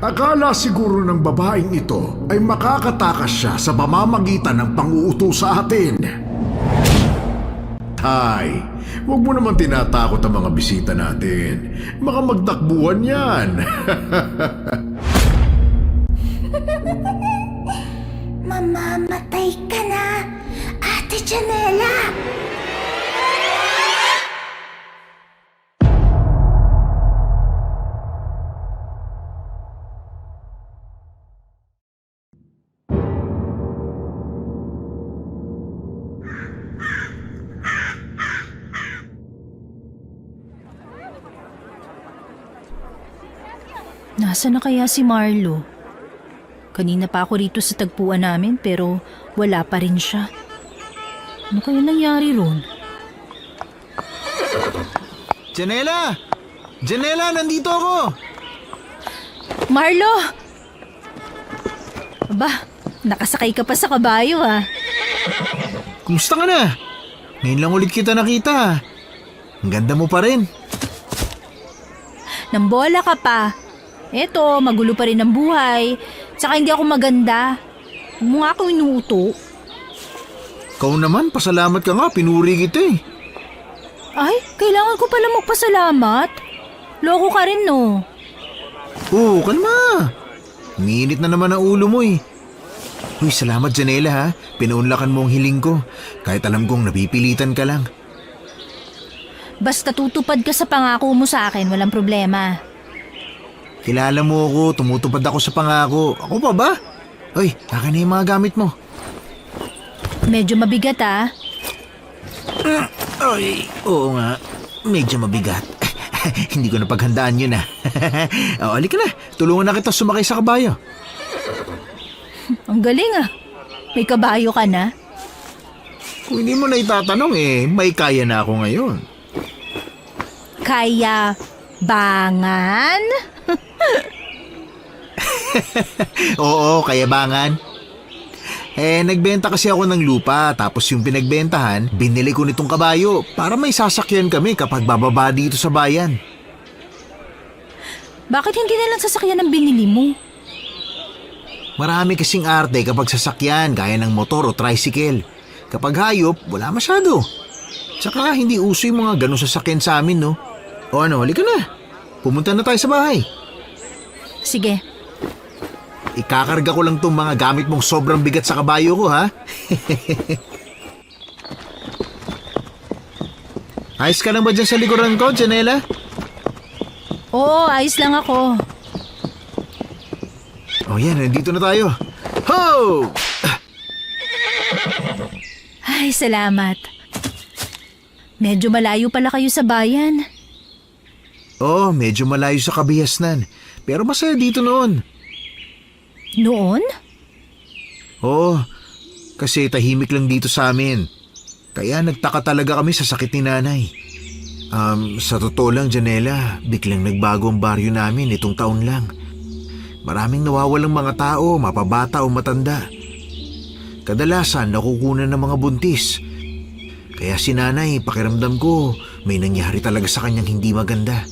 Akala siguro ng babaeng ito ay makakatakas siya sa pamamagitan ng pang-uutos sa atin. Tay, huwag mo naman tinatakot ang mga bisita natin. Baka magtakbuhan yan. Mamamatay ka na, Ate Janela! Nasaan na kaya si Marlo? Kanina pa ako rito sa tagpuan namin pero wala pa rin siya. Ano kaya nangyari ron? Janela! Janela, nandito ako! Marlo! Aba, nakasakay ka pa sa kabayo ah. Kumusta ka na? Ngayon lang ulit kita nakita. Ang ganda mo pa rin. Nambola ka pa. Eto, magulo pa rin ang buhay. Tsaka hindi ako maganda. Huwag mo nga ako inuuto. Ikaw naman, pasalamat ka nga. Pinuri kita eh. Ay, kailangan ko pala magpasalamat. Loko ka rin no. Oo, kalma. Umiinit na naman ang ulo mo eh. Uy, salamat Janela ha. Pinaunlakan mo ang hiling ko. Kahit alam kong napipilitan ka lang. Basta tutupad ka sa pangako mo sa akin, walang problema. Kilala mo ako, tumutupad ako sa pangako. Ako pa ba? Uy, akin na yung mga gamit mo. Medyo mabigat ah. Ay, oo nga. Medyo mabigat. Hindi ko napaghandaan yun ah. O, halika na. Tulungan na kita sumakay sa kabayo. Ang galing ah. May kabayo ka na. Kung hindi mo na itatanong eh, may kaya na ako ngayon. Kaya bangan? Oo, kayabangan. Nagbenta kasi ako ng lupa tapos yung pinagbentahan, binili ko nitong kabayo para may sasakyan kami kapag bababa dito sa bayan. Bakit hindi na lang sasakyan ang binili mo? Marami kasing arte kapag sasakyan gaya ng motor o tricycle. Kapag hayop, wala masyado. Tsaka hindi uso yung mga ganong sasakyan sa amin, no? O ano, halika na. Pumunta na tayo sa bahay. Sige. Ikakarga ko lang tong mga gamit mong sobrang bigat sa kabayo ko, ha? Ayos ka lang ba dyan sa likuran ko, Janela? Oo, ayos lang ako. O yan, nandito na tayo. Ho! Ay, salamat. Medyo malayo pala kayo sa bayan. Oo, medyo malayo sa Kabihasnan. Pero masaya dito noon. Noon? Oo, kasi tahimik lang dito sa amin. Kaya nagtaka talaga kami sa sakit ni nanay. Sa totoo lang, Janela, biglang nagbago ang baryo namin itong taon lang. Maraming nawawalang mga tao, mapabata o matanda. Kadalasan nakukunan ng mga buntis. Kaya si nanay, pakiramdam ko, may nangyari talaga sa kanyang hindi maganda.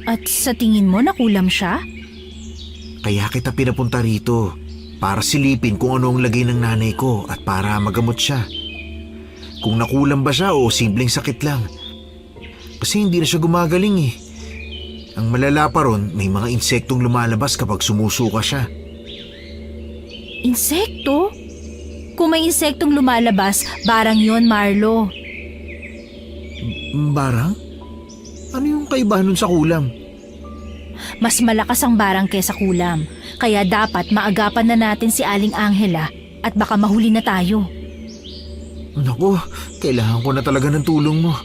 At sa tingin mo nakulam siya? Kaya kita pinapunta rito para silipin kung ano ang lagay ng nanay ko at para magamot siya. Kung nakulam ba siya o simpleng sakit lang. Kasi hindi na siya gumagaling eh. Ang malala pa ron, may mga insektong lumalabas kapag sumusuka siya. Insekto? Kung may insektong lumalabas, barang yon, Marlo. Barang? Ano yung kaibahan nun sa kulam? Mas malakas ang barang kesa kulam. Kaya dapat maagapan na natin si Aling Angela at baka mahuli na tayo. Naku, kailangan ko na talaga ng tulong mo.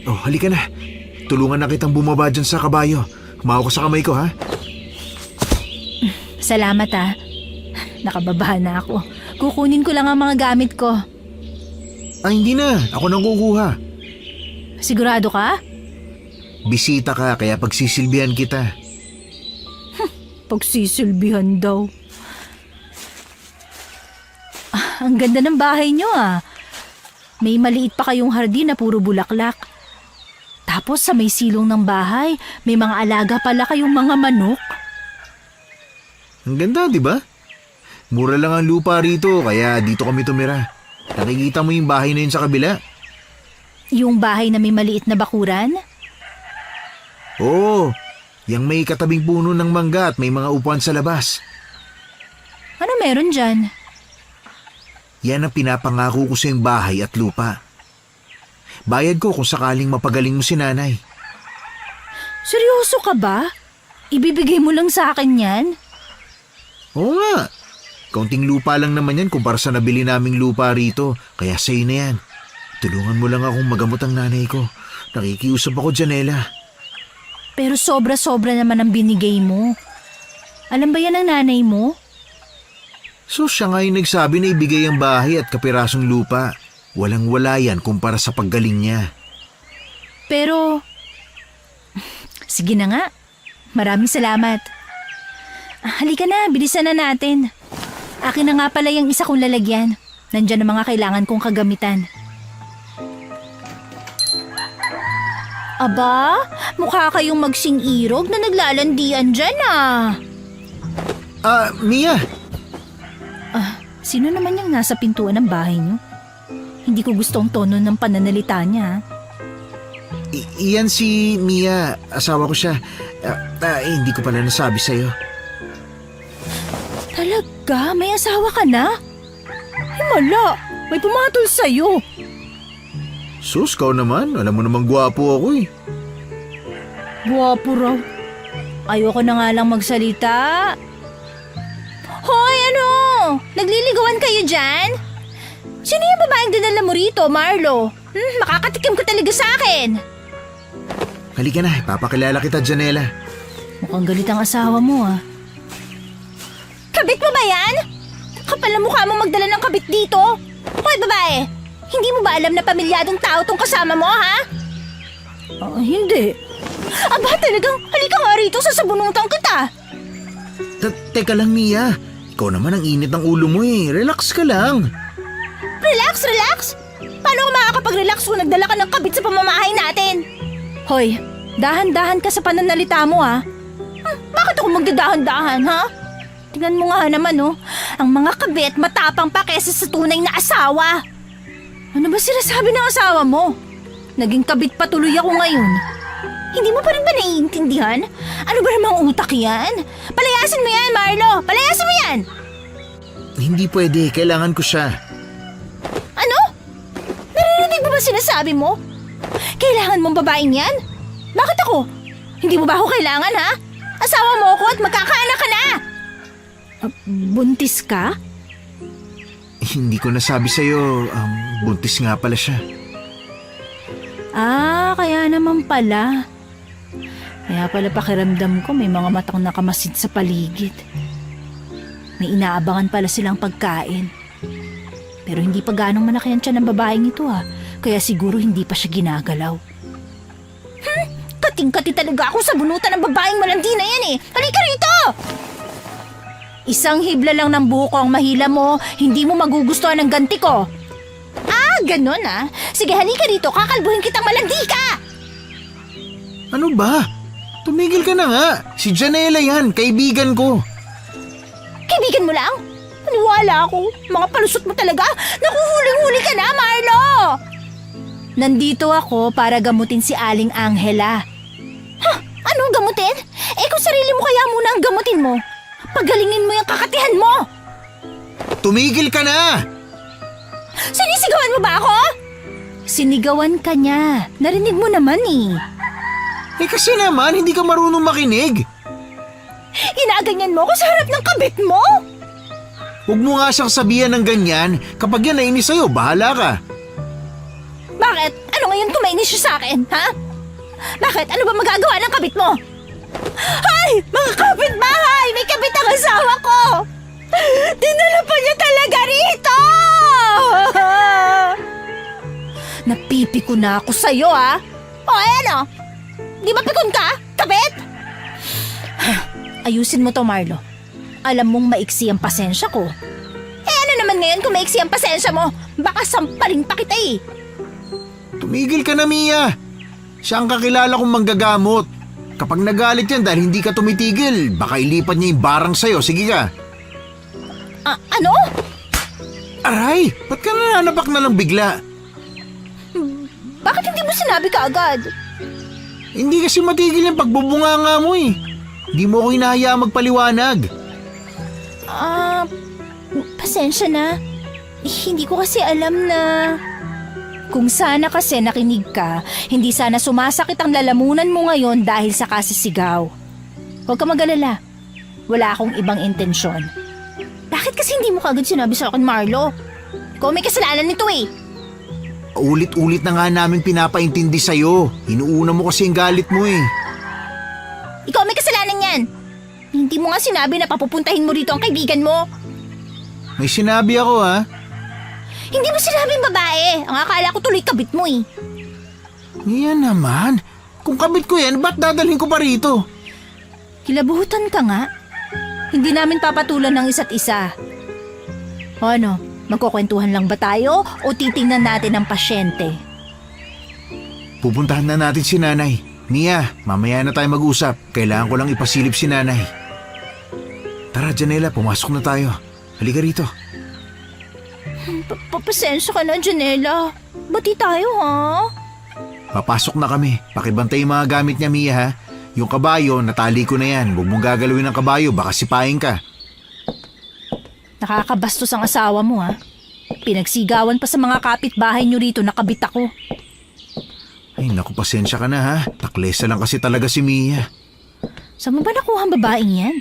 Oh, halika na. Tulungan na kitang bumaba dyan sa kabayo. Humawa ko sa kamay ko, ha? Salamat ah. Nakababahan na ako. Kukunin ko lang ang mga gamit ko. Ay, hindi na. Ako nang kukuha. Sigurado ka? Bisita ka, kaya pagsisilbihan kita. Pagsisilbihan daw. Ang ganda ng bahay nyo ah. May maliit pa kayong hardin na puro bulaklak. Tapos sa may silong ng bahay, may mga alaga pala kayong mga manok. Ang ganda, di ba? Mura lang ang lupa rito, kaya dito kami tumira. Nakikita mo yung bahay na yun sa kabila? Yung bahay na may maliit na bakuran? Oo, yung may katabing puno ng mangga at may mga upuan sa labas. Ano meron dyan? Yan ang pinapangako ko sa yung bahay at lupa. Bayad ko kung sakaling mapagaling mo si nanay. Seryoso ka ba? Ibibigay mo lang sa akin yan? Oo nga. Kaunting lupa lang naman yan kumpara sa nabili naming lupa rito. Kaya sa'yo na yan. Tulungan mo lang akong magamot ang nanay ko. Nakikiusap ako, Janela. Pero sobra-sobra naman ang binigay mo. Alam ba yan ng nanay mo? So siya nga yung nagsabi na ibigay ang bahay at kapirasong lupa. Walang-wala yan kumpara sa paggaling niya. Pero... Sige na nga. Maraming salamat. Halika na, bilisan na natin. Akin na nga pala yung isa kong lalagyan. Nandyan ang mga kailangan kong kagamitan. Aba, mukha kayong magsing-irog na naglalandian dyan ah. Mia! Sino naman yung nasa pintuan ng bahay niyo? Hindi ko gusto ang tono ng pananalita niya. Iyan si Mia. Asawa ko siya. Hindi ko pala nasabi sa'yo. Talaga? May asawa ka na? Himala, may pumatol sa'yo. Sus, kau naman. Alam mo namang gwapo ako eh. Guwapo raw. Ayoko na nga lang magsalita. Hoy, ano? Nagliligawan kayo dyan? Sino yung babaeng dinala mo rito, Marlo? Makakatikim ko talaga sa akin. Halika na, ipapakilala kita, Janela. Mukhang galit ang asawa mo ah. Kabit mo ba yan? Kapal na mukha mo magdala ng kabit dito. Hoy, babae! Hindi mo ba alam na pamilyadong tao tong kasama mo, ha? Hindi. Aba, talagang halika nga rito, sasabunutan kita. Teka lang, Mia. Ikaw naman ang init ng ulo mo eh. Relax ka lang. Relax? Paano ako makakapag-relax kung nagdala ka ng kabit sa pamamahay natin? Hoy, dahan-dahan ka sa pananalita mo ha. Bakit ako magdadahan-dahan ha? Tingnan mo nga naman oh, ang mga kabit matapang pa kesa sa tunay na asawa. Ano ba sinasabi ng asawa mo? Naging kabit patuloy ako ngayon. Hindi mo pa rin ba naiintindihan? Ano ba namang utak yan? Palayasin mo yan, Marlo! Palayasin mo yan! Hindi pwede. Kailangan ko siya. Ano? Naririnig mo ba sinasabi mo? Kailangan mong babaeng yan? Bakit ako? Hindi mo ba ako kailangan, ha? Asawa mo ako at magkakaanak ka na! Buntis ka? Hindi ko nasabi sa'yo. Buntis nga pala siya. Kaya naman pala. Kaya pala pakiramdam ko may mga matang nakamasid sa paligid. May inaabangan pala silang pagkain. Pero hindi pa ganong malaki ang tiyan ng babaeng ito ha. Kaya siguro hindi pa siya ginagalaw. Kating-kati talaga ako sa bunutan ng babaeng malandi na yan eh. Halika rito! Isang hibla lang ng buhok ang mahila mo, hindi mo magugustuhan ang ganti ko. Ganon ah. Sige, halika rito, kakalbuhin kitang malandi ka! Ano ba? Tumigil ka na nga. Si Janela yan, kaibigan ko. Kaibigan mo lang? Naniwala ako. Mga palusot mo talaga. Nakuhuling-huli ka na, Marlo! Nandito ako para gamutin si Aling Angela. Anong gamutin? Kung sarili mo kaya muna ang gamutin mo. Pagalingin mo yung kakatihan mo! Tumigil ka na! Sinisigawan mo ba ako? Sinigawan ka niya. Narinig mo naman eh. Kasi naman, hindi ka marunong makinig. Inaganyan mo ako sa harap ng kabit mo? Huwag mo nga siyang sabihan ng ganyan. Kapag yan nainis sa'yo, bahala ka. Bakit? Ano ngayon kung mainis siya sa akin, ha? Bakit? Ano ba magagawa ng kabit mo? Ay! Mga kapitbahay! May kabit ang asawa ko! Dinala pa niya talaga rito! Napipiko na ako sa'yo, ha? O, ano? Di ba pikon ka? Kabit? Ayusin mo to, Marlo. Alam mong maiksi ang pasensya ko. Ano naman ngayon kung maiksi ang pasensya mo? Baka sampaling pa kita eh. Tumigil ka na, Mia. Siya ang kakilala kong manggagamot. Kapag nagalit yan dahil hindi ka tumitigil, baka ilipat niya yung barang sa'yo. Sige ka. Ano? Aray, ba't ka nananapak na lang bigla? Bakit hindi mo sinabi kaagad? Hindi kasi matigil yung pagbubunganga mo eh. Hindi mo ako hinahayaan magpaliwanag. Pasensya na. Hindi ko kasi alam na... Kung sana kasi nakinig ka, hindi sana sumasakit ang lalamunan mo ngayon dahil sa kasisigaw. Huwag ka mag-alala. Wala akong ibang intensyon. Bakit kasi hindi mo kagad sinabi sa akin, Marlo? Ikaw may kasalanan nito eh. Ulit-ulit na nga namin pinapaintindi sa'yo. Inuuna mo kasi yung galit mo eh. Ikaw may kasalanan yan. Hindi mo nga sinabi na papupuntahin mo rito ang kaibigan mo. May sinabi ako ha. Hindi mo sinabing babae. Ang akala ko tuloy kabit mo eh. Yan naman. Kung kabit ko yan, ba't dadalhin ko pa rito? Kilabutan ka nga. Hindi namin papatulan ng isa't isa. O ano, magkukwentuhan lang ba tayo o titingnan natin ang pasyente? Pupuntahan na natin si nanay. Mia, mamaya na tayo mag-usap. Kailangan ko lang ipasilip si nanay. Tara, Janela, pumasok na tayo. Halika rito. Pasensya ka na, Janela. Bati tayo, ha? Papasok na kami. Pakibantay yung mga gamit niya, Mia, ha? Yung kabayo, natali ko na yan. Huwag mong gagalawin ng kabayo, baka sipahin ka. Nakakabastos ang asawa mo, ha? Pinagsigawan pa sa mga kapitbahay nyo rito, nakabit ako. Ay, naku, pasensya ka na, ha? Taklesa lang kasi talaga si Mia. Saan mo ba nakuha ang babaeng yan?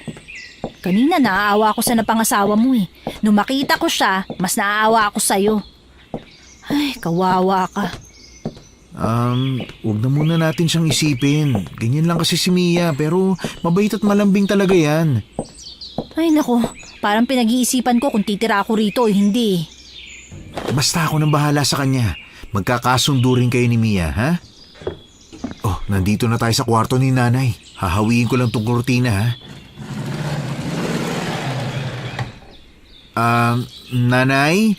Kanina naaawa ako sa napangasawa mo eh. Nung makita ko siya, mas naaawa ako sa'yo. Ay, kawawa ka. Huwag na muna natin siyang isipin. Ganyan lang kasi si Mia, pero mabait at malambing talaga yan. Ay nako, parang pinag-iisipan ko kung titira ako rito o hindi. Basta ako nang bahala sa kanya. Magkakasundo rin kayo ni Mia, ha? Oh, nandito na tayo sa kwarto ni nanay. Hahawiin ko lang tong kurtina, ha? Nanay?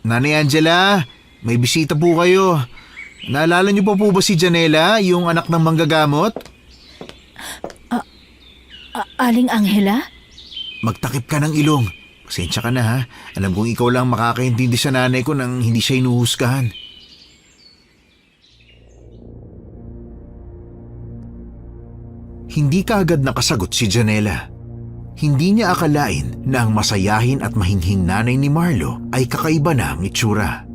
Nanay Angela, may bisita po kayo. Naalala niyo pa po ba si Janela, yung anak ng manggagamot? Aling Angela? Magtakip ka ng ilong. Pasensya ka na ha. Alam kong ikaw lang makakaintindi sa nanay ko nang hindi siya inuhusgahan. Hindi kaagad nakasagot si Janela. Hindi niya akalain na ang masayahin at mahinghing nanay ni Marlo ay kakaiba na ang itsura.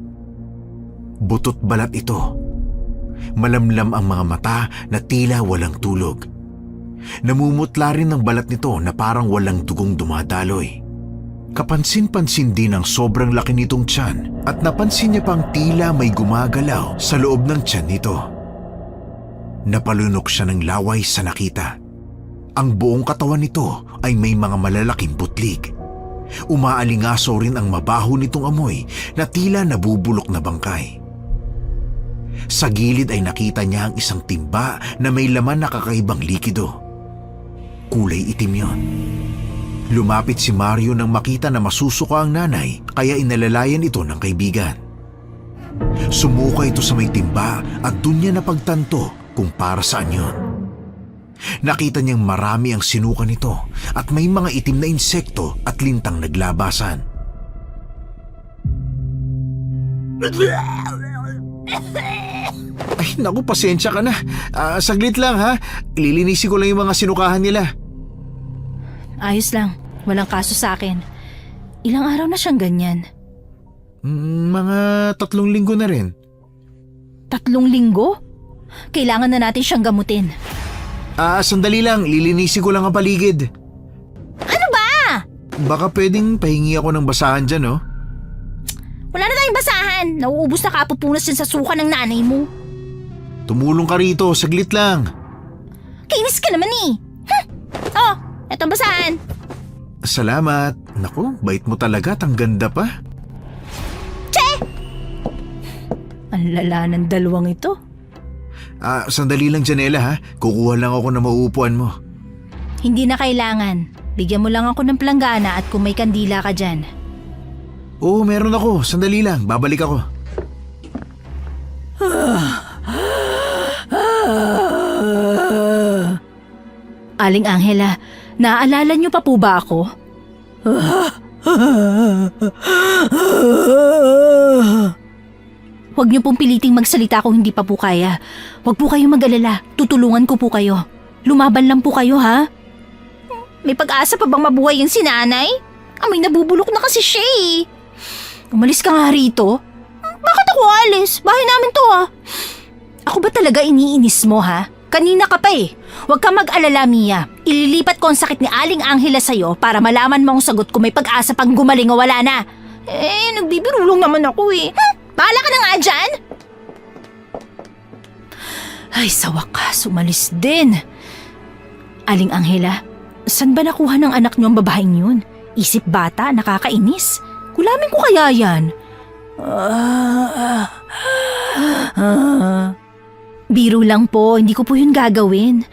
Butot balat ito. Malamlam ang mga mata na tila walang tulog. Namumutla rin ang balat nito na parang walang dugong dumadaloy. Kapansin-pansin din ang sobrang laki nitong tiyan at napansin niya pang tila may gumagalaw sa loob ng tiyan nito. Napalunok siya ng laway sa nakita. Ang buong katawan nito ay may mga malalaking butlig. Umaalingaso rin ang mabaho nitong amoy na tila nabubulok na bangkay. Sa gilid ay nakita niya ang isang timba na may laman na kakaibang likido. Kulay itim yon. Lumapit si Mario nang makita na masusuka ang nanay kaya inalalayan ito ng kaibigan. Sumuka ito sa may timba at dun niya napagtanto kung para saan yun. Nakita niyang marami ang sinuka nito at may mga itim na insekto at lintang naglabasan. Ay, naku, pasensya ka na. Saglit lang ha. Ililinisin ko lang yung mga sinukahan nila. Ayos lang, walang kaso sa akin. Ilang araw na siyang ganyan? Mga 3 linggo na rin. 3 linggo? Kailangan na natin siyang gamutin. Sandali lang. Lilinisin ko lang ang paligid. Ano ba? Baka pwedeng pahingi ako ng basahan dyan, no? Wala na tayong basahan. Nauubos na kapupunas yan sa suka ng nanay mo. Tumulong ka rito. Saglit lang. Kainis ka naman eh. Oh, etong basahan. Salamat. Naku, bait mo talaga at ang ganda pa. Che! Ang lala ng dalawang ito. Sandali lang, Janela ha. Kukuha lang ako ng mauupuan mo. Hindi na kailangan. Bigyan mo lang ako ng planggana at kung may kandila ka dyan. Oo, meron ako. Sandali lang. Babalik ako. Aling Angela, naaalala niyo pa po ba ako? Huwag niyo pong piliting magsalita kung hindi pa po kaya. Huwag po kayong mag-alala. Tutulungan ko po kayo. Lumaban lang po kayo, ha? May pag-asa pa bang mabuhay yung sinanay? Amoy nabubulok na kasi siya eh. Umalis ka nga rito. Bakit ako alis? Bahay namin to ah. Ako ba talaga iniinis mo ha? Kanina ka pa eh. Huwag ka mag-alala, Mia. Ililipat ko ang sakit ni Aling Angela sa'yo para malaman mo ang sagot kung may pag-asa pang gumaling o wala na. Nagbibirulong naman ako eh. Bahala ka na nga dyan! Ay, sa wakas, umalis din. Aling Angela, saan ba nakuha ng anak niyo ang babaeng yun? Isip bata, nakakainis. Kulamin ko kaya yan. Biro lang po, hindi ko po yun gagawin.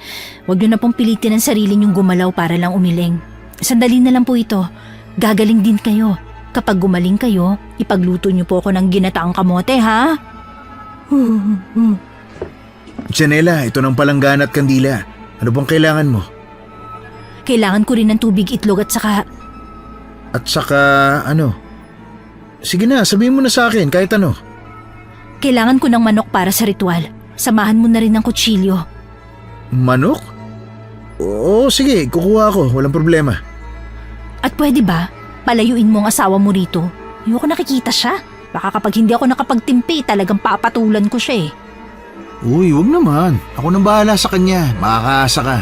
Huwag niyo na pong pilitin ang sarili niyong gumalaw para lang umiling. Sandali na lang po ito. Gagaling din kayo. Kapag gumaling kayo, ipagluto niyo po ako ng ginataang kamote, ha? Janela, ito ng palanggana at kandila. Ano bang kailangan mo? Kailangan ko rin ng tubig, itlog at saka... At saka ano? Sige na, sabihin mo na sa akin kahit ano. Kailangan ko ng manok para sa ritual. Samahan mo na rin ng kutsilyo. Manok? Oo, sige, kukuha ako, walang problema. At pwede ba, palayuin mo ang asawa mo rito? Ayoko nakikita siya. Baka kapag hindi ako nakapagtimpi, talagang papatulan ko siya eh. Uy, wag naman. Ako nang bahala sa kanya, makakaasa ka.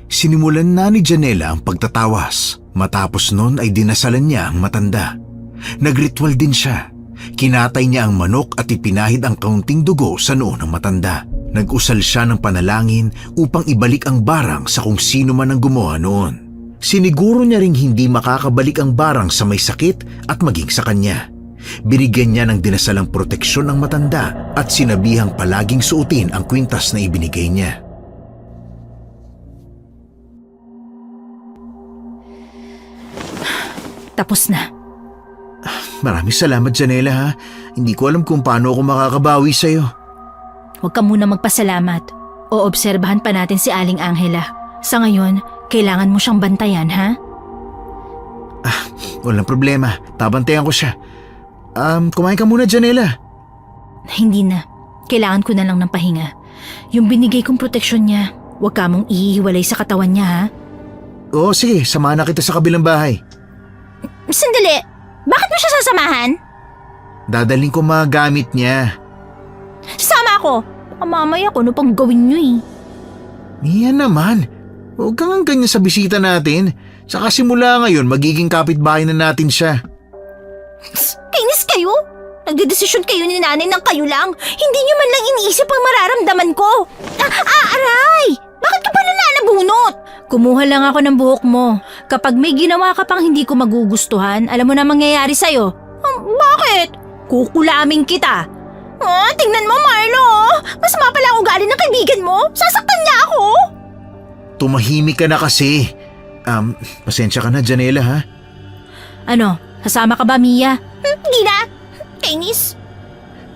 Sinimulan na ni Janela ang pagtatawas. Matapos nun ay dinasalan niya ang matanda. Nagritual din siya. Kinatay niya ang manok at ipinahid ang kaunting dugo sa noo ng matanda. Nag-usal siya ng panalangin upang ibalik ang barang sa kung sino man ang gumawa noon. Siniguro niya ring hindi makakabalik ang barang sa may sakit at maging sa kanya. Binigyan niya ng dinasalang proteksyon ng matanda at sinabihang palaging suotin ang kwintas na ibinigay niya. Tapos na. Maraming salamat, Janela ha. Hindi ko alam kung paano ako makakabawi sa'yo. Huwag ka muna magpasalamat. Oobserbahan pa natin si Aling Angela. Sa ngayon, kailangan mo siyang bantayan, ha? Walang problema. Tabantayan ko siya. Kumain ka muna, Janela. Hindi na. Kailangan ko na lang ng pahinga. Yung binigay kong proteksyon niya, huwag ka mong ihiwalay sa katawan niya, ha? Oo, sige. Samahan na kita sa kabilang bahay. Sandali! Bakit mo siya sasamahan? Dadaling ko mga gamit niya. Sama ako! Baka mamaya kung ano pang gawin niyo eh. Mia naman. Huwag kang ang ganyan sa bisita natin. Saka simula ngayon, magiging kapitbahay na natin siya. Kainis kayo? Nagdedesisyon kayo ni nanay ng kayo lang. Hindi niyo man lang iniisip ang mararamdaman ko. Aray! Bakit ka pala nabunot? Kumuha lang ako ng buhok mo. Kapag may ginawa ka pang hindi ko magugustuhan, alam mo na mangyayari sa'yo. Bakit? Kukulaming kita. Tingnan mo, Marlo. Masama pala ang ugali ng kaibigan mo. Sasaktan niya ako. Tumahimik ka na kasi. Pasensya ka na, Janela ha. Ano, sasama ka ba, Mia? Hindi na. Kainis.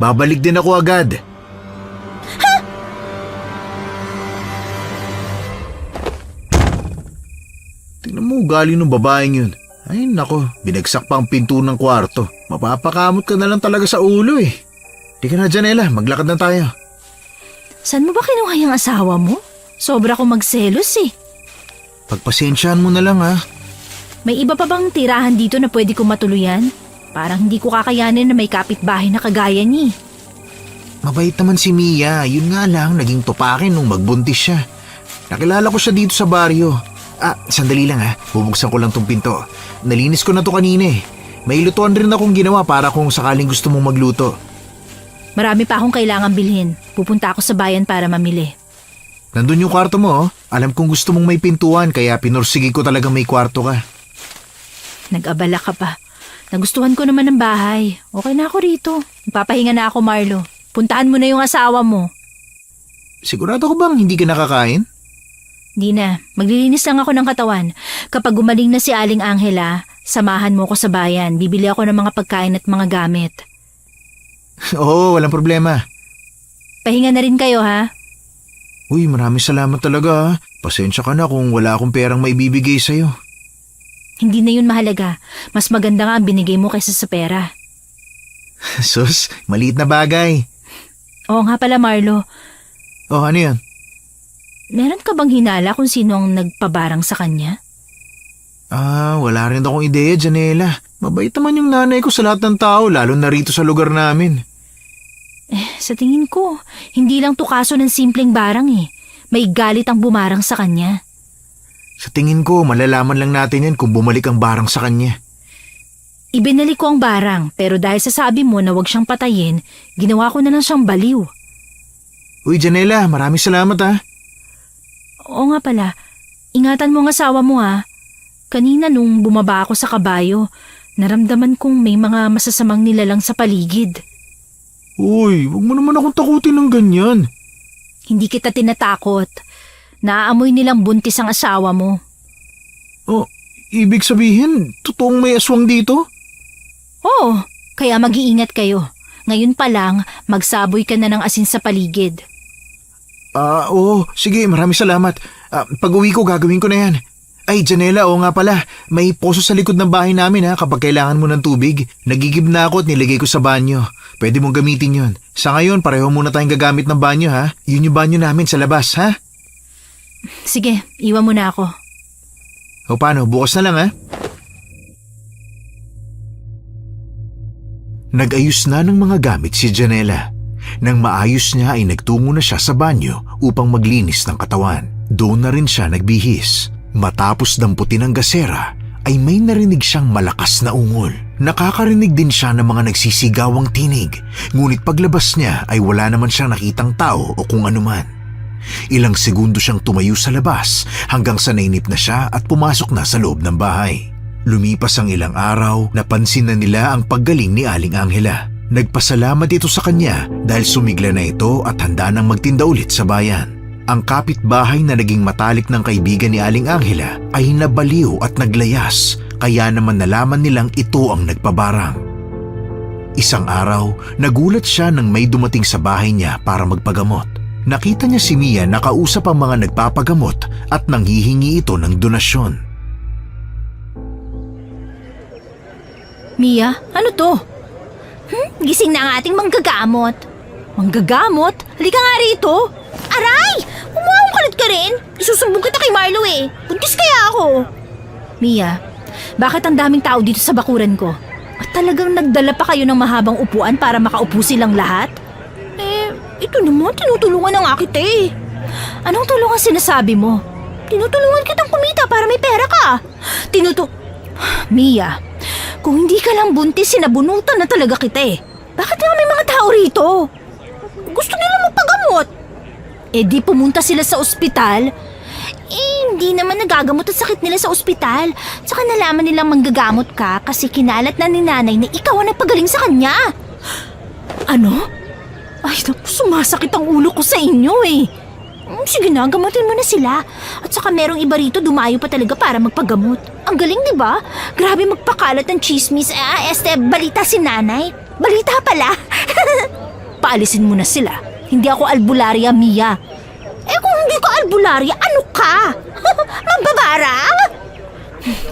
Babalik din ako agad. Tingnan mo ugali ng babaeng yun. Ay nako, binagsak pa ang pinto ng kwarto. Mapapakamot ka na lang talaga sa ulo eh. Di ka na, Janela, maglakad na tayo. Saan mo ba kinuha yung asawa mo? Sobra ko magselos eh. Pagpasensyahan mo na lang ha. May iba pa bang tirahan dito na pwede kong matuluyan? Parang hindi ko kakayanin na may kapitbahay na kagaya ni. Mabait naman si Mia, yun nga lang, naging tupakin nung magbuntis siya. Nakilala ko siya dito sa baryo. Sandali lang ha, bubuksan ko lang tong pinto. Nalinis ko na to kanina eh. May lutuan rin akong ginawa para kung sakaling gusto mong magluto. Marami pa akong kailangan bilhin. Pupunta ako sa bayan para mamili. Nandun yung kwarto mo oh. Alam kong gusto mong may pintuan kaya pinursigi ko talagang may kwarto ka. Nag-abala ka pa. Nagustuhan ko naman ng bahay. Okay na ako rito. Magpapahinga na ako, Marlo. Puntahan mo na yung asawa mo. Sigurado ko bang hindi ka nakakain? Di na. Maglilinis lang ako ng katawan. Kapag gumaling na si Aling Angela, samahan mo ko sa bayan. Bibili ako ng mga pagkain at mga gamit. Oo, walang problema. Pahinga na rin kayo ha. Uy, maraming salamat talaga ha. Pasensya ka na kung wala akong perang maibibigay sa'yo. Hindi na yun mahalaga. Mas maganda nga ang binigay mo kaysa sa pera. Sus, maliit na bagay. Oo nga pala Marlo, Oh, ano yan? meron ka bang hinala kung sino ang nagpabarang sa kanya? Wala rin akong ideya, Janela. Mabait naman yung nanay ko sa lahat ng tao, lalo na rito sa lugar namin. Sa tingin ko, hindi lang to kaso ng simpleng barang eh. May galit ang bumarang sa kanya. Sa tingin ko, malalaman lang natin yan kung bumalik ang barang sa kanya. Ibinalik ko ang barang pero dahil sa sabi mo na huwag siyang patayin, ginawa ko na lang siyang baliw. Uy, Janela, maraming salamat ha. Oo nga pala, ingatan mo ang asawa mo ha. Kanina nung bumaba ako sa kabayo, naramdaman kong may mga masasamang nilalang sa paligid. Uy, wag mo naman akong takutin ng ganyan. Hindi kita tinatakot. Naaamoy nilang buntis ang asawa mo. Oh, ibig sabihin, totoong may aswang dito? Oo, kaya mag-iingat kayo. Ngayon pa lang, magsaboy ka na ng asin sa paligid. Oo, sige, maraming salamat. Pag-uwi ko, gagawin ko na yan. Ay, Janela, oo nga pala. May poso sa likod ng bahay namin ha, kapag kailangan mo ng tubig. Nagigib na ako at nilagay ko sa banyo. Pwede mong gamitin yon. Sa ngayon, pareho muna tayong gagamit ng banyo ha. Yun yung banyo namin sa labas ha. Sige, iwan mo na ako. O paano, bukas na lang ha. Nag-ayos na ng mga gamit si Janela. Nang maayos niya ay nagtungo na siya sa banyo upang maglinis ng katawan. Doon na rin siya nagbihis. Matapos damputin ang gasera, ay may narinig siyang malakas na ungol. Nakakarinig din siya ng mga nagsisigawang tinig, ngunit paglabas niya ay wala naman siyang nakitang tao o kung anuman. Ilang segundo siyang tumayo sa labas hanggang sa nainip na siya at pumasok na sa loob ng bahay. Lumipas ang ilang araw, napansin na nila ang paggaling ni Aling Angela. Nagpasalamat ito sa kanya dahil sumigla na ito at handa nang magtinda ulit sa bayan. Ang kapitbahay na naging matalik ng kaibigan ni Aling Angela ay nabaliw at naglayas, kaya naman nalaman nilang ito ang nagpabarang. Isang araw, nagulat siya nang may dumating sa bahay niya para magpagamot. Nakita niya si Mia nakausap ang mga nagpapagamot at nanghihingi ito ng donasyon. Mia, ano to? Gising na ang ating manggagamot. Manggagamot? Halika nga rito. Aray! Umawang kalat ka rin. Isusumbong kita kay Marlo eh. Buntis kaya ako. Mia, bakit ang daming tao dito sa bakuran ko? At talagang nagdala pa kayo ng mahabang upuan para makaupo silang lahat? Ito naman, tinutulungan na nga kita eh. Anong tulungan sinasabi mo? Tinutulungan kitang kumita para may pera ka. Mia, kung hindi ka lang buntis, sinabunutan na talaga kita eh. Bakit nga may mga tao rito? Gusto nila magpagamot. Di pumunta sila sa ospital. Hindi naman nagagamot ang sakit nila sa ospital. Tsaka nalaman nilang manggagamot ka kasi kinalat na ni nanay na ikaw ang nagpagaling sa kanya. Ano? Ay, naku, sumasakit ang ulo ko sa inyo eh. Sige na, gamutin mo na sila. At saka merong iba rito dumayo pa talaga para magpagamot. Ang galing, di ba? Grabe magpakalat ng chismis. Balita si nanay. Balita pala. Paalisin mo na sila. Hindi ako albularya, Mia. Kung hindi ka albularya, ano ka? Mambabarang?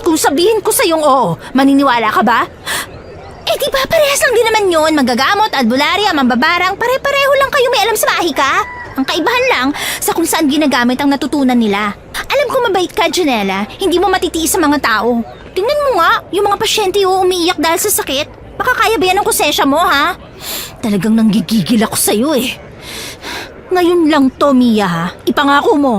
Kung sabihin ko sa'yong oo, maniniwala ka ba? Di ba parehas lang din naman yun. Manggagamot, albularya, mambabarang, pare-pareho lang kayo may alam sa mahika. Ang kaibahan lang sa kung saan ginagamit ang natutunan nila. Alam ko mabait ka, Janela. Hindi mo matitiis sa mga tao. Tingnan mo nga, yung mga pasyente umiiyak dahil sa sakit. Baka kaya ba yan ang konsensya mo, ha? Talagang nanggigigil ako sa'yo eh. Ngayon lang to, Mia, ha? Ipangako mo.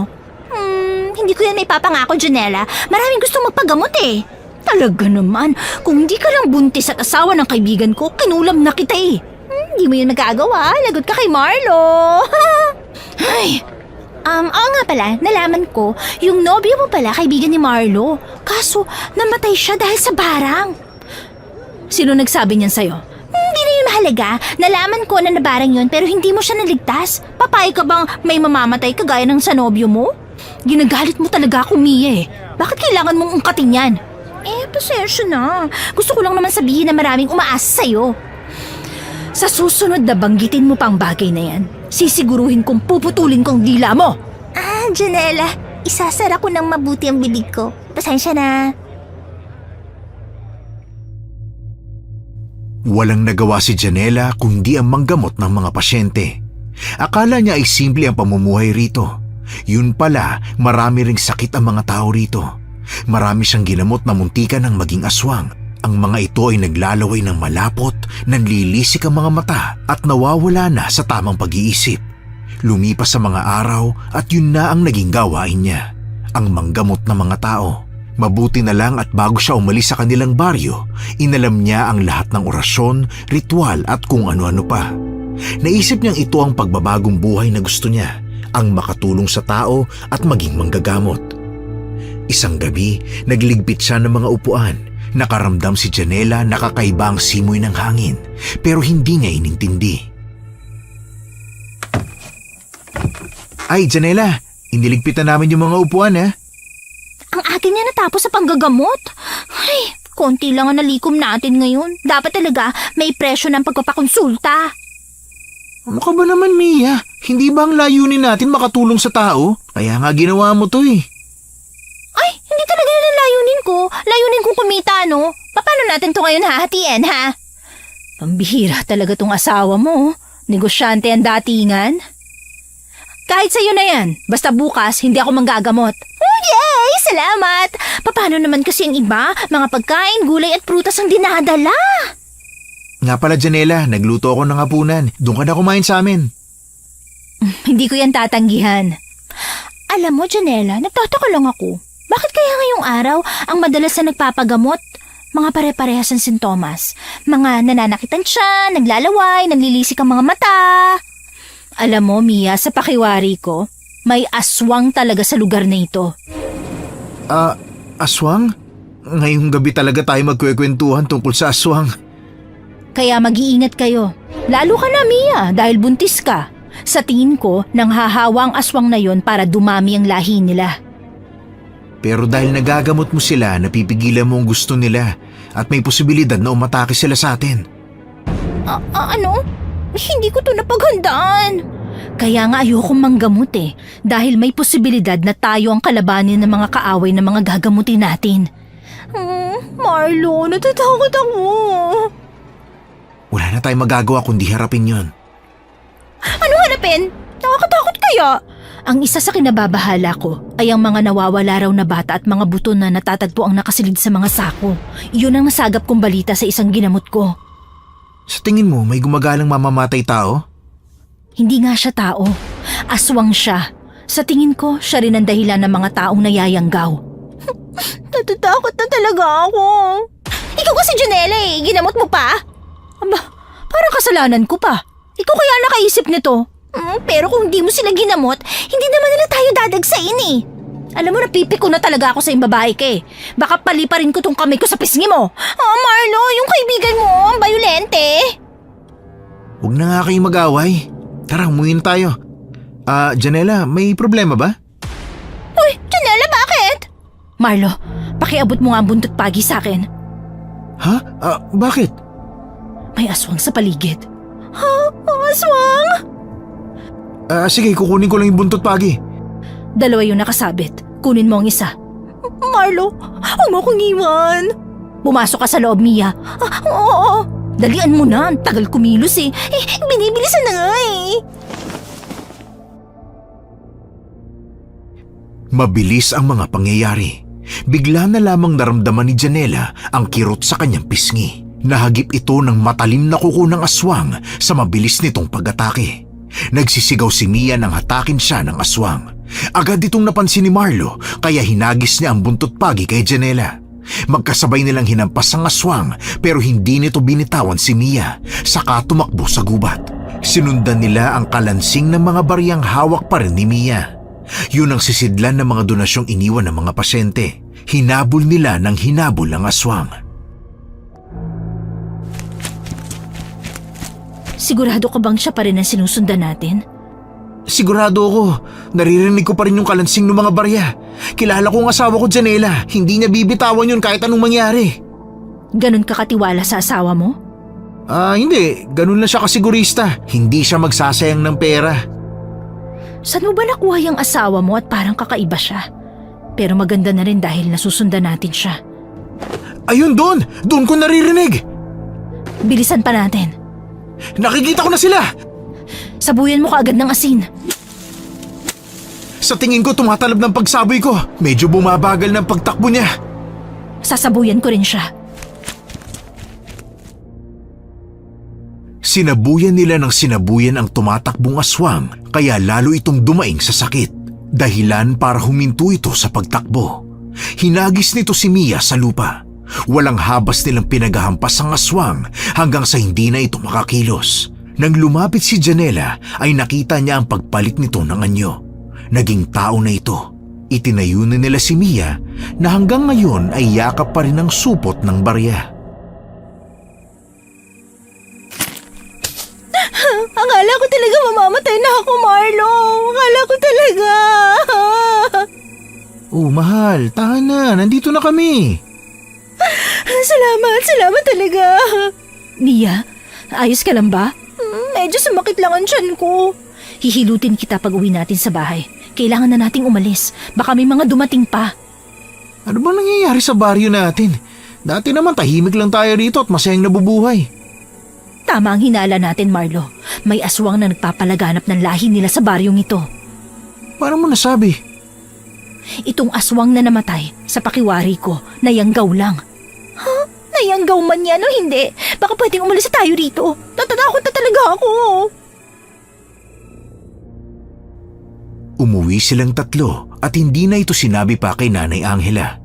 Hindi ko yan may papangako, Janela. Maraming gustong magpagamot eh. Talaga naman, kung hindi ka lang buntis at asawa ng kaibigan ko, kinulam na kita eh. Hindi mo yun magagawa. Lagot ka kay Marlo. Ay, oo nga pala, nalaman ko, yung nobyo mo pala kaibigan ni Marlo. Kaso, namatay siya dahil sa barang. Sino nagsabi niyan sa'yo? Hindi na yun mahalaga. Nalaman ko na nabarang yun pero hindi mo siya naligtas. Papayag ka bang may mamamatay kagaya ng sa nobyo mo? Ginagalit mo talaga ako, Mia eh. Bakit kailangan mong ungkatin yan? Pasensya na. Gusto ko lang naman sabihin na maraming umaasa sa'yo. Sa susunod na banggitin mo pang bagay na yan, sisiguruhin kong puputulin kong dila mo. Janela, isasara ko ng mabuti ang bibig ko. Pasensya na. Walang nagawa si Janela kundi ang manggamot ng mga pasyente. Akala niya ay simple ang pamumuhay rito. Yun pala, marami ring sakit ang mga tao rito. Marami siyang ginamot na muntikan ng maging aswang. Ang mga ito ay naglalaway ng malapot, nanlilisik ang mga mata at nawawala na sa tamang pag-iisip. Lumipas sa mga araw at yun na ang naging gawain niya, ang manggamot ng mga tao. Mabuti na lang at bago siya umalis sa kanilang baryo, inalam niya ang lahat ng orasyon, ritual at kung ano-ano pa. Naisip niyang ito ang pagbabagong buhay na gusto niya, ang makatulong sa tao at maging manggagamot. Isang gabi, nagligpit siya ng mga upuan. Nakaramdam si Janela na kakaiba ang simoy ng hangin, pero hindi niya inintindi. Ay, Janela, iniligpit na namin yung mga upuan, ha? Ang akin niya natapos sa panggagamot. Ay, konti lang ang nalikom natin ngayon. Dapat talaga may presyo ng pagpapakonsulta. Ano ka ba naman, Mia? Hindi ba ang layunin natin makatulong sa tao? Kaya nga ginawa mo to eh. Ay, hindi talaga yun ang layunin ko. Layunin kong kumita, no? Paano natin to ngayon hahatiin, ha? Pambihira talaga tong asawa mo. Negosyante ang datingan. Kahit sa'yo na yan. Basta bukas, hindi ako manggagamot. Oh, yay! Salamat! Paano naman kasi ang iba? Mga pagkain, gulay at prutas ang dinadala. Nga pala, Janela, nagluto ako ng hapunan. Doon ka na kumain sa amin. Hindi ko yan tatanggihan. Alam mo, Janela, nagtataka lang ako. Bakit kaya ngayong araw ang madalas na nagpapagamot? Mga pare-parehas ang sintomas. Mga nananakitan siya, naglalaway, nanlilisik ang mga mata. Alam mo, Mia, sa pakiwari ko, may aswang talaga sa lugar na ito. Aswang? Ngayong gabi talaga tayo magkwekwentuhan tungkol sa aswang. Kaya mag-iingat kayo. Lalo ka na, Mia, dahil buntis ka. Sa tingin ko, nanghahawa ang aswang na yon para dumami ang lahi nila. Pero dahil nagagamot mo sila, napipigilan mo ang gusto nila at may posibilidad na umatake sila sa atin. Ano? Hindi ko to napaghandaan. Kaya nga ayokong manggamot eh, dahil may posibilidad na tayo ang kalabanin ng mga kaaway na mga gagamutin natin. Marlo, natatakot ako. Wala na tayong magagawa kundi harapin yon. Ano hanapin? Nakakatakot kaya? Ang isa sa kinababahala ko ay ang mga nawawala raw na bata at mga buto na natatagpo ang nakasilid sa mga sako. Iyon ang nasagap kong balita sa isang ginamot ko. Sa tingin mo, may gumagalang mamamatay tao? Hindi nga siya tao. Aswang siya. Sa tingin ko, siya rin ang dahilan ng mga taong nayayanggaw. Natatakot na talaga ako. Ikaw kasi, Janela eh. Ginamot mo pa? Aba, parang kasalanan ko pa. Ikaw kaya nakaisip nito. Pero kung hindi mo sila ginamot, hindi naman nila tayo dadagsain eh. Alam mo, napipiko na talaga ako sa yung babae ka eh. Baka paliparin ko tong kamay ko sa pisngi mo. Marlo, yung kaibigan mo, ang bayolente. Huwag na nga kayong mag-away. Tara, umuwi na tayo. Janela, may problema ba? Uy, Janela, bakit? Marlo, pakiabot mo nga ang buntot pagi sa akin. Ha? Bakit? May aswang sa paligid. Ha? Aswang? Sige, kukunin ko lang yung buntot pagi. Dalawa yung nakasabit. Kunin mo ang isa. Marlo, huwag mo akong iwan. Pumasok ka sa loob, Mia. Oo. Dalian mo na. Ang tagal kumilos eh. Binibilisan na nga eh. Mabilis ang mga pangyayari. Bigla na lamang naramdaman ni Janela ang kirot sa kanyang pisngi. Nahagip ito ng matalim na kuko ng aswang sa mabilis nitong pag-atake. Nagsisigaw si Mia nang hatakin siya ng aswang. Agad itong napansin ni Marlo kaya hinagis niya ang buntot pagi kay Janela. Magkasabay nilang hinampas ang aswang pero hindi nito binitawan si Mia, saka tumakbo sa gubat. Sinundan nila ang kalansing ng mga bariyang hawak pa rin ni Mia. Yun ang sisidlan ng mga donasyong iniwan ng mga pasyente. Hinabol nila ng hinabol ang aswang. Sigurado ka bang siya pa rin ang sinusundan natin? Sigurado ako. Naririnig ko pa rin yung kalansing ng mga barya. Kilala ko ang asawa ko, Janela. Hindi niya bibitawan yun kahit anong mangyari. Ganon ka katiwala sa asawa mo? Hindi. Ganun lang siya kasigurista. Hindi siya magsasayang ng pera. Saan mo ba nakuha yung asawa mo at parang kakaiba siya? Pero maganda na rin dahil nasusundan natin siya. Ayun doon! Doon ko naririnig! Bilisan pa natin. Nakikita ko na sila! Sabuyan mo kaagad ng asin. Sa tingin ko tumatalab ng pagsaboy ko. Medyo bumabagal ng pagtakbo niya. Sasabuyan ko rin siya. Sinabuyan nila ng sinabuyan ang tumatakbong aswang kaya lalo itong dumaing sa sakit. Dahilan para huminto ito sa pagtakbo. Hinagis nito si Mia sa lupa. Walang habas nilang pinaghahampas ang aswang hanggang sa hindi na ito makakilos. Nang lumapit si Janela ay nakita niya ang pagpalit nito ng anyo. Naging tao na ito. Itinayo na nila si Mia na hanggang ngayon ay yakap pa rin ang supot ng barya. Akala ko talaga mamamatay na ako, Marlo. Akala ko talaga. Oh, mahal. Tahan na. Nandito na kami. Salamat talaga. Mia, ayos ka lang ba? Medyo sumakit lang ang tiyan ko. Hihilutin kita pag uwi natin sa bahay. Kailangan na nating umalis. Baka may mga dumating pa. Ano ba nangyayari sa baryo natin? Dati naman tahimik lang tayo rito at masayang nabubuhay. Tama ang hinala natin, Marlo. May aswang na nagpapalaganap ng lahi nila sa baryong ito. Paano mo nasabi? Itong aswang na namatay sa pakiwari ko, nayanggaw lang. Ha? Nayanggaw man yan o hindi? Baka pwedeng umalis na tayo rito. Natatakot na talaga ako. Umuwi silang tatlo at hindi na ito sinabi pa kay Nanay Angela.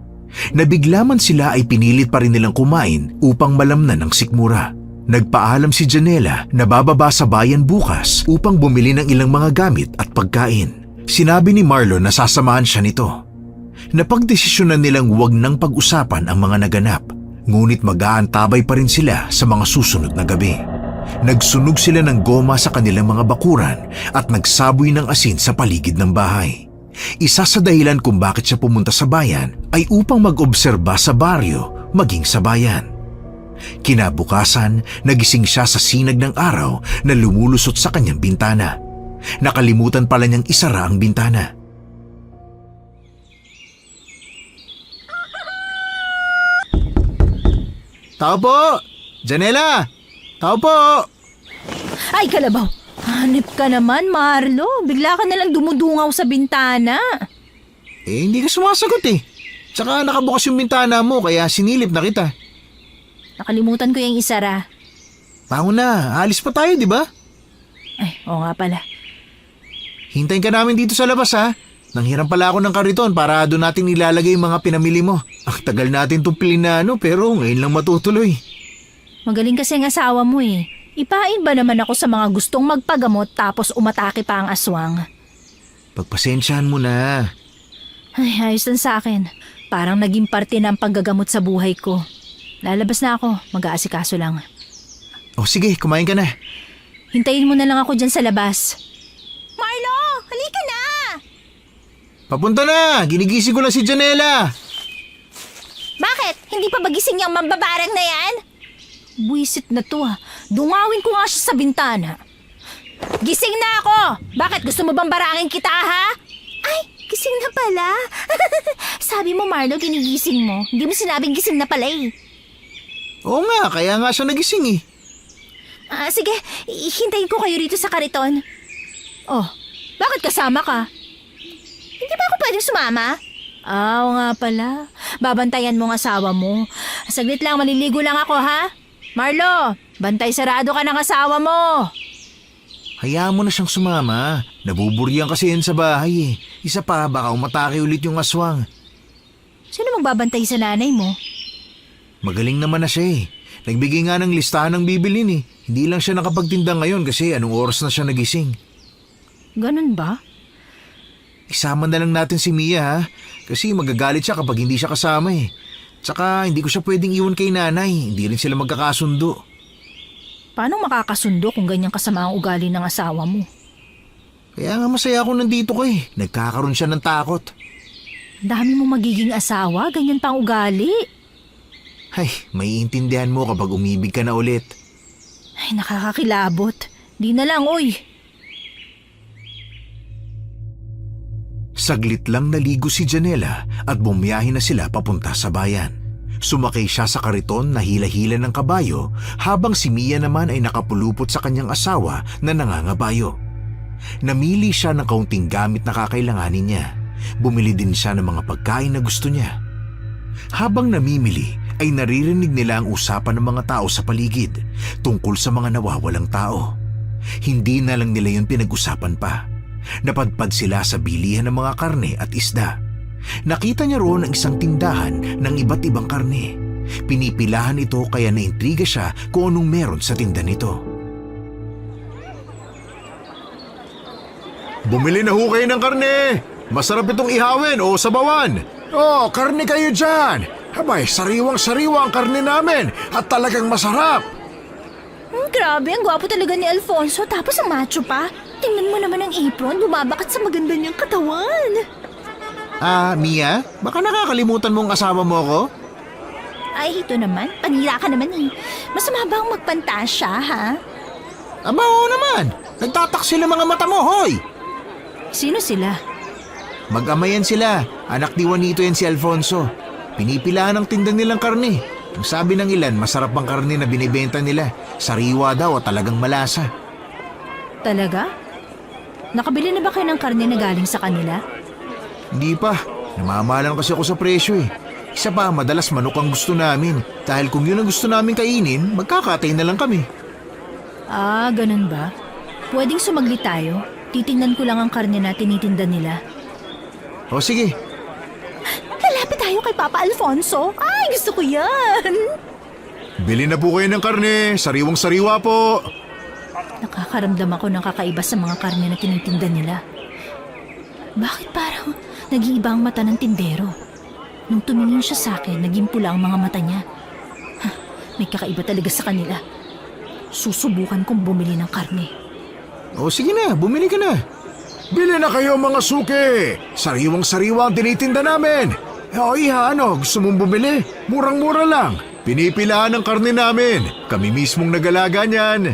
Nabigla man sila ay pinilit pa rin nilang kumain upang malamnan ang sikmura. Nagpaalam si Janela na bababa sa bayan bukas upang bumili ng ilang mga gamit at pagkain. Sinabi ni Marlon na sasamahan siya nito. Napagdesisyonan nilang huwag nang pag-usapan ang mga naganap, ngunit mag-aantabay pa rin sila sa mga susunod na gabi. Nagsunog sila ng goma sa kanilang mga bakuran at nagsaboy ng asin sa paligid ng bahay. Isa sa dahilan kung bakit siya pumunta sa bayan ay upang mag-obserba sa baryo maging sa bayan. Kinabukasan, nagising siya sa sinag ng araw na lumulusot sa kanyang bintana. Nakalimutan pala niyang isara ang bintana. Tao po! Janela! Tao po! Ay, kalabaw! Hanip ka naman, Marlo. Bigla ka nalang dumudungaw sa bintana. Hindi ka sumasagot eh. Tsaka nakabukas yung bintana mo kaya sinilip na kita. Nakalimutan ko yung isara. Pango na, alis pa tayo di ba? Ay, oo nga pala. Hintayin ka namin dito sa labas ha. Nanghiram pala ako ng kariton para doon natin ilalagay yung mga pinamili mo. Ang tagal natin itong pilinano pero ngayon lang matutuloy. Magaling kasi ang asawa mo eh. Ipain ba naman ako sa mga gustong magpagamot tapos umatake pa ang aswang? Pagpasensyahan mo na. Ay, ayos lang sa akin. Parang naging parte ng paggagamot sa buhay ko. Lalabas na ako, mag-aasikaso lang. O sige, kumain ka na. Hintayin mo na lang ako dyan sa labas. Marlo, halika na! Papunta na, ginigising ko lang si Janela. Bakit? Hindi pa bagising yung mambabarang na yan? Buisit na to ah. Dungawin ko nga siya sa bintana. Gising na ako! Bakit? Gusto mo bang barangin kita, ha? Ay, gising na pala. Sabi mo, Marlo, ginigising mo. Hindi mo sinabing gising na pala eh. Oo nga, kaya nga siya nagising eh. Sige, hintayin ko kayo rito sa kariton. Oh, bakit kasama ka? Hindi ba ako pwedeng sumama? Oo nga pala. Babantayan mo ang asawa mo. Saglit lang, maliligo lang ako ha. Marlo, bantay sarado ka ng asawa mo. Hayaan mo na siyang sumama. Nabuburiyan kasi yan sa bahay eh. Isa pa, baka umatake ulit yung aswang. Sino magbabantay sa nanay mo? Magaling naman na siya eh. Nagbigay nga ng listahan ng bibilin eh. Hindi lang siya nakapagtinda ngayon kasi anong oras na siya nagising. Ganun ba? Isama na lang natin si Mia ha. Kasi magagalit siya kapag hindi siya kasama eh. Tsaka hindi ko siya pwedeng iwan kay nanay. Hindi rin sila magkakasundo. Paano makakasundo kung ganyan kasama ang ugali ng asawa mo? Kaya nga masaya ako nandito ko eh. Nagkakaroon siya ng takot. Dami mo magiging asawa, ganyan pang ugali. Ay, maiintindihan mo kapag umibig ka na ulit. Ay, nakakakilabot. Di na lang, oy. Saglit lang naligo si Janela at bumiyahe na sila papunta sa bayan. Sumakay siya sa kariton na hila-hila ng kabayo habang si Mia naman ay nakapulupot sa kanyang asawa na nangangabayo. Namili siya ng kaunting gamit na kakailanganin niya. Bumili din siya ng mga pagkain na gusto niya. Habang namimili ay naririnig nila ang usapan ng mga tao sa paligid tungkol sa mga nawawalang tao. Hindi na lang nila yun pinag-usapan pa. Napadpad sila sa bilihan ng mga karne at isda. Nakita niya roon ang isang tindahan ng iba't ibang karne. Pinipilahan ito kaya naintriga siya kung anong meron sa tinda nito. Bumili na ho kayo ng karne! Masarap itong ihawin o sabawan! Oh, karne kayo dyan! Abay, sariwang-sariwa ang karne namin at talagang masarap! Grabe, ang gwapo talaga ni Alfonso tapos ang macho pa. Tingnan mo naman ang apron, bumabakat sa maganda niyang katawan. Mia? Baka nakakalimutan mong asawa mo ako? Ay, ito naman, panira ka naman eh. Masama ba ang magpantasya, ha? Aba, oo naman! Nagtataksil ang mga mata mo, hoy! Sino sila? Mag-amayan sila. Anak ni Juanito yan si Alfonso. Pinipilahan ang tinda nilang karne. Ang sabi ng ilan, masarap ang karne na binibenta nila. Sariwa daw o talagang malasa. Talaga? Nakabili na ba kayo ng karne na galing sa kanila? Hindi pa. Namamahalan kasi ako sa presyo eh. Isa pa, madalas manok ang gusto namin. Dahil kung yun ang gusto namin kainin, magkakatay na lang kami. Ah, ganun ba? Pwedeng sumaglit tayo. Titingnan ko lang ang karne na tinitinda nila. O sige, Lalapit tayo kay Papa Alfonso. Ay, gusto ko yan. bili na po kayo ng karne. Sariwang-sariwa po. Nakakaramdam ako ng kakaiba sa mga karne na tinitinda nila. Bakit parang naging iba ang mata ng tindero? Nung tumingin siya sa akin, naging pula ang mga mata niya. May kakaiba talaga sa kanila. Susubukan kong bumili ng karne. O sige na, bumili ka na. Bili na kayo mga suki. Sariwang-sariwa ang tinitinda namin. O iha, ano, gusto mong bumili? Murang-mura lang. Pinipilahan ang karne namin. Kami mismong nagalaga niyan.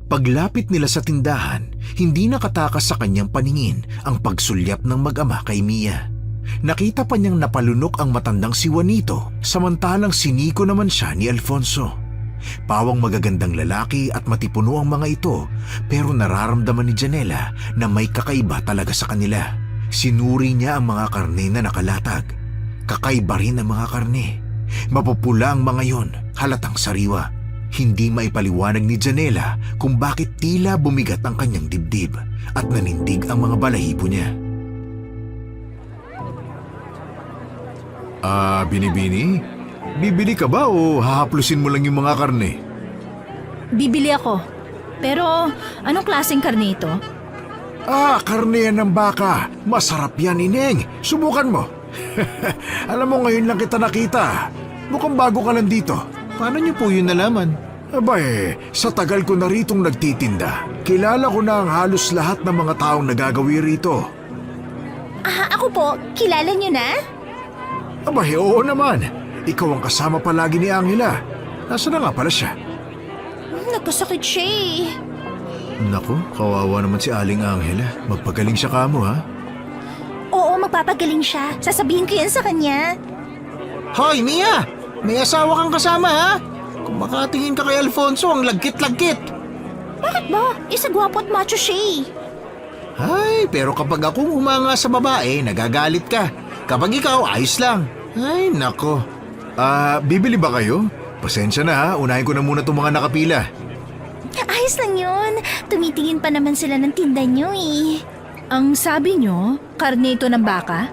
Paglapit nila sa tindahan, hindi nakatakas sa kanyang paningin ang pagsulyap ng mag-ama kay Mia. Nakita pa niyang napalunok ang matandang si Juanito, samantalang siniko naman siya ni Alfonso. Pawang magagandang lalaki at matipuno ang mga ito, pero nararamdaman ni Janela na may kakaiba talaga sa kanila. Sinuri niya ang mga karne na nakalatag. Kakaiba rin ang mga karne. Mapupula ang mga yon, halatang sariwa. Hindi maipaliwanag ni Janela kung bakit tila bumigat ang kanyang dibdib at nanindig ang mga balahibo niya. Binibini? Bibili ka ba o hahaplusin mo lang yung mga karne? Bibili ako. Pero anong klaseng karne ito? Karne yan ng baka. Masarap yan, Ineng. Subukan mo. Alam mo, ngayon lang kita nakita. Mukhang bago ka lang dito. Paano niyo po yun nalaman? Sa tagal ko na ritong nagtitinda, kilala ko na ang halos lahat ng mga taong nagagawi rito. Ako po, kilala niyo na? Oo naman. Ikaw ang kasama palagi ni Angela. Nasaan na nga pala siya? Nagkasakit siya eh. Naku, kawawa naman si Aling Angela. Magpagaling siya kamo, ha? Oo, magpapagaling siya. Sasabihin ko yan sa kanya. Hoy, Mia! May asawa kang kasama, ha? Kung makatingin ka kay Alfonso, ang lagkit-lagkit. Bakit ba? Isa gwapo at macho siya eh. Ay, pero kapag akong humanga sa babae, nagagalit ka. Kapag ikaw, ayos lang. Ay, nako. Bibili ba kayo? Pasensya na ha, unahin ko na muna itong mga nakapila. Ayos lang yun. Tumitingin pa naman sila ng tinda niyo eh. Ang sabi niyo, karne ito ng baka?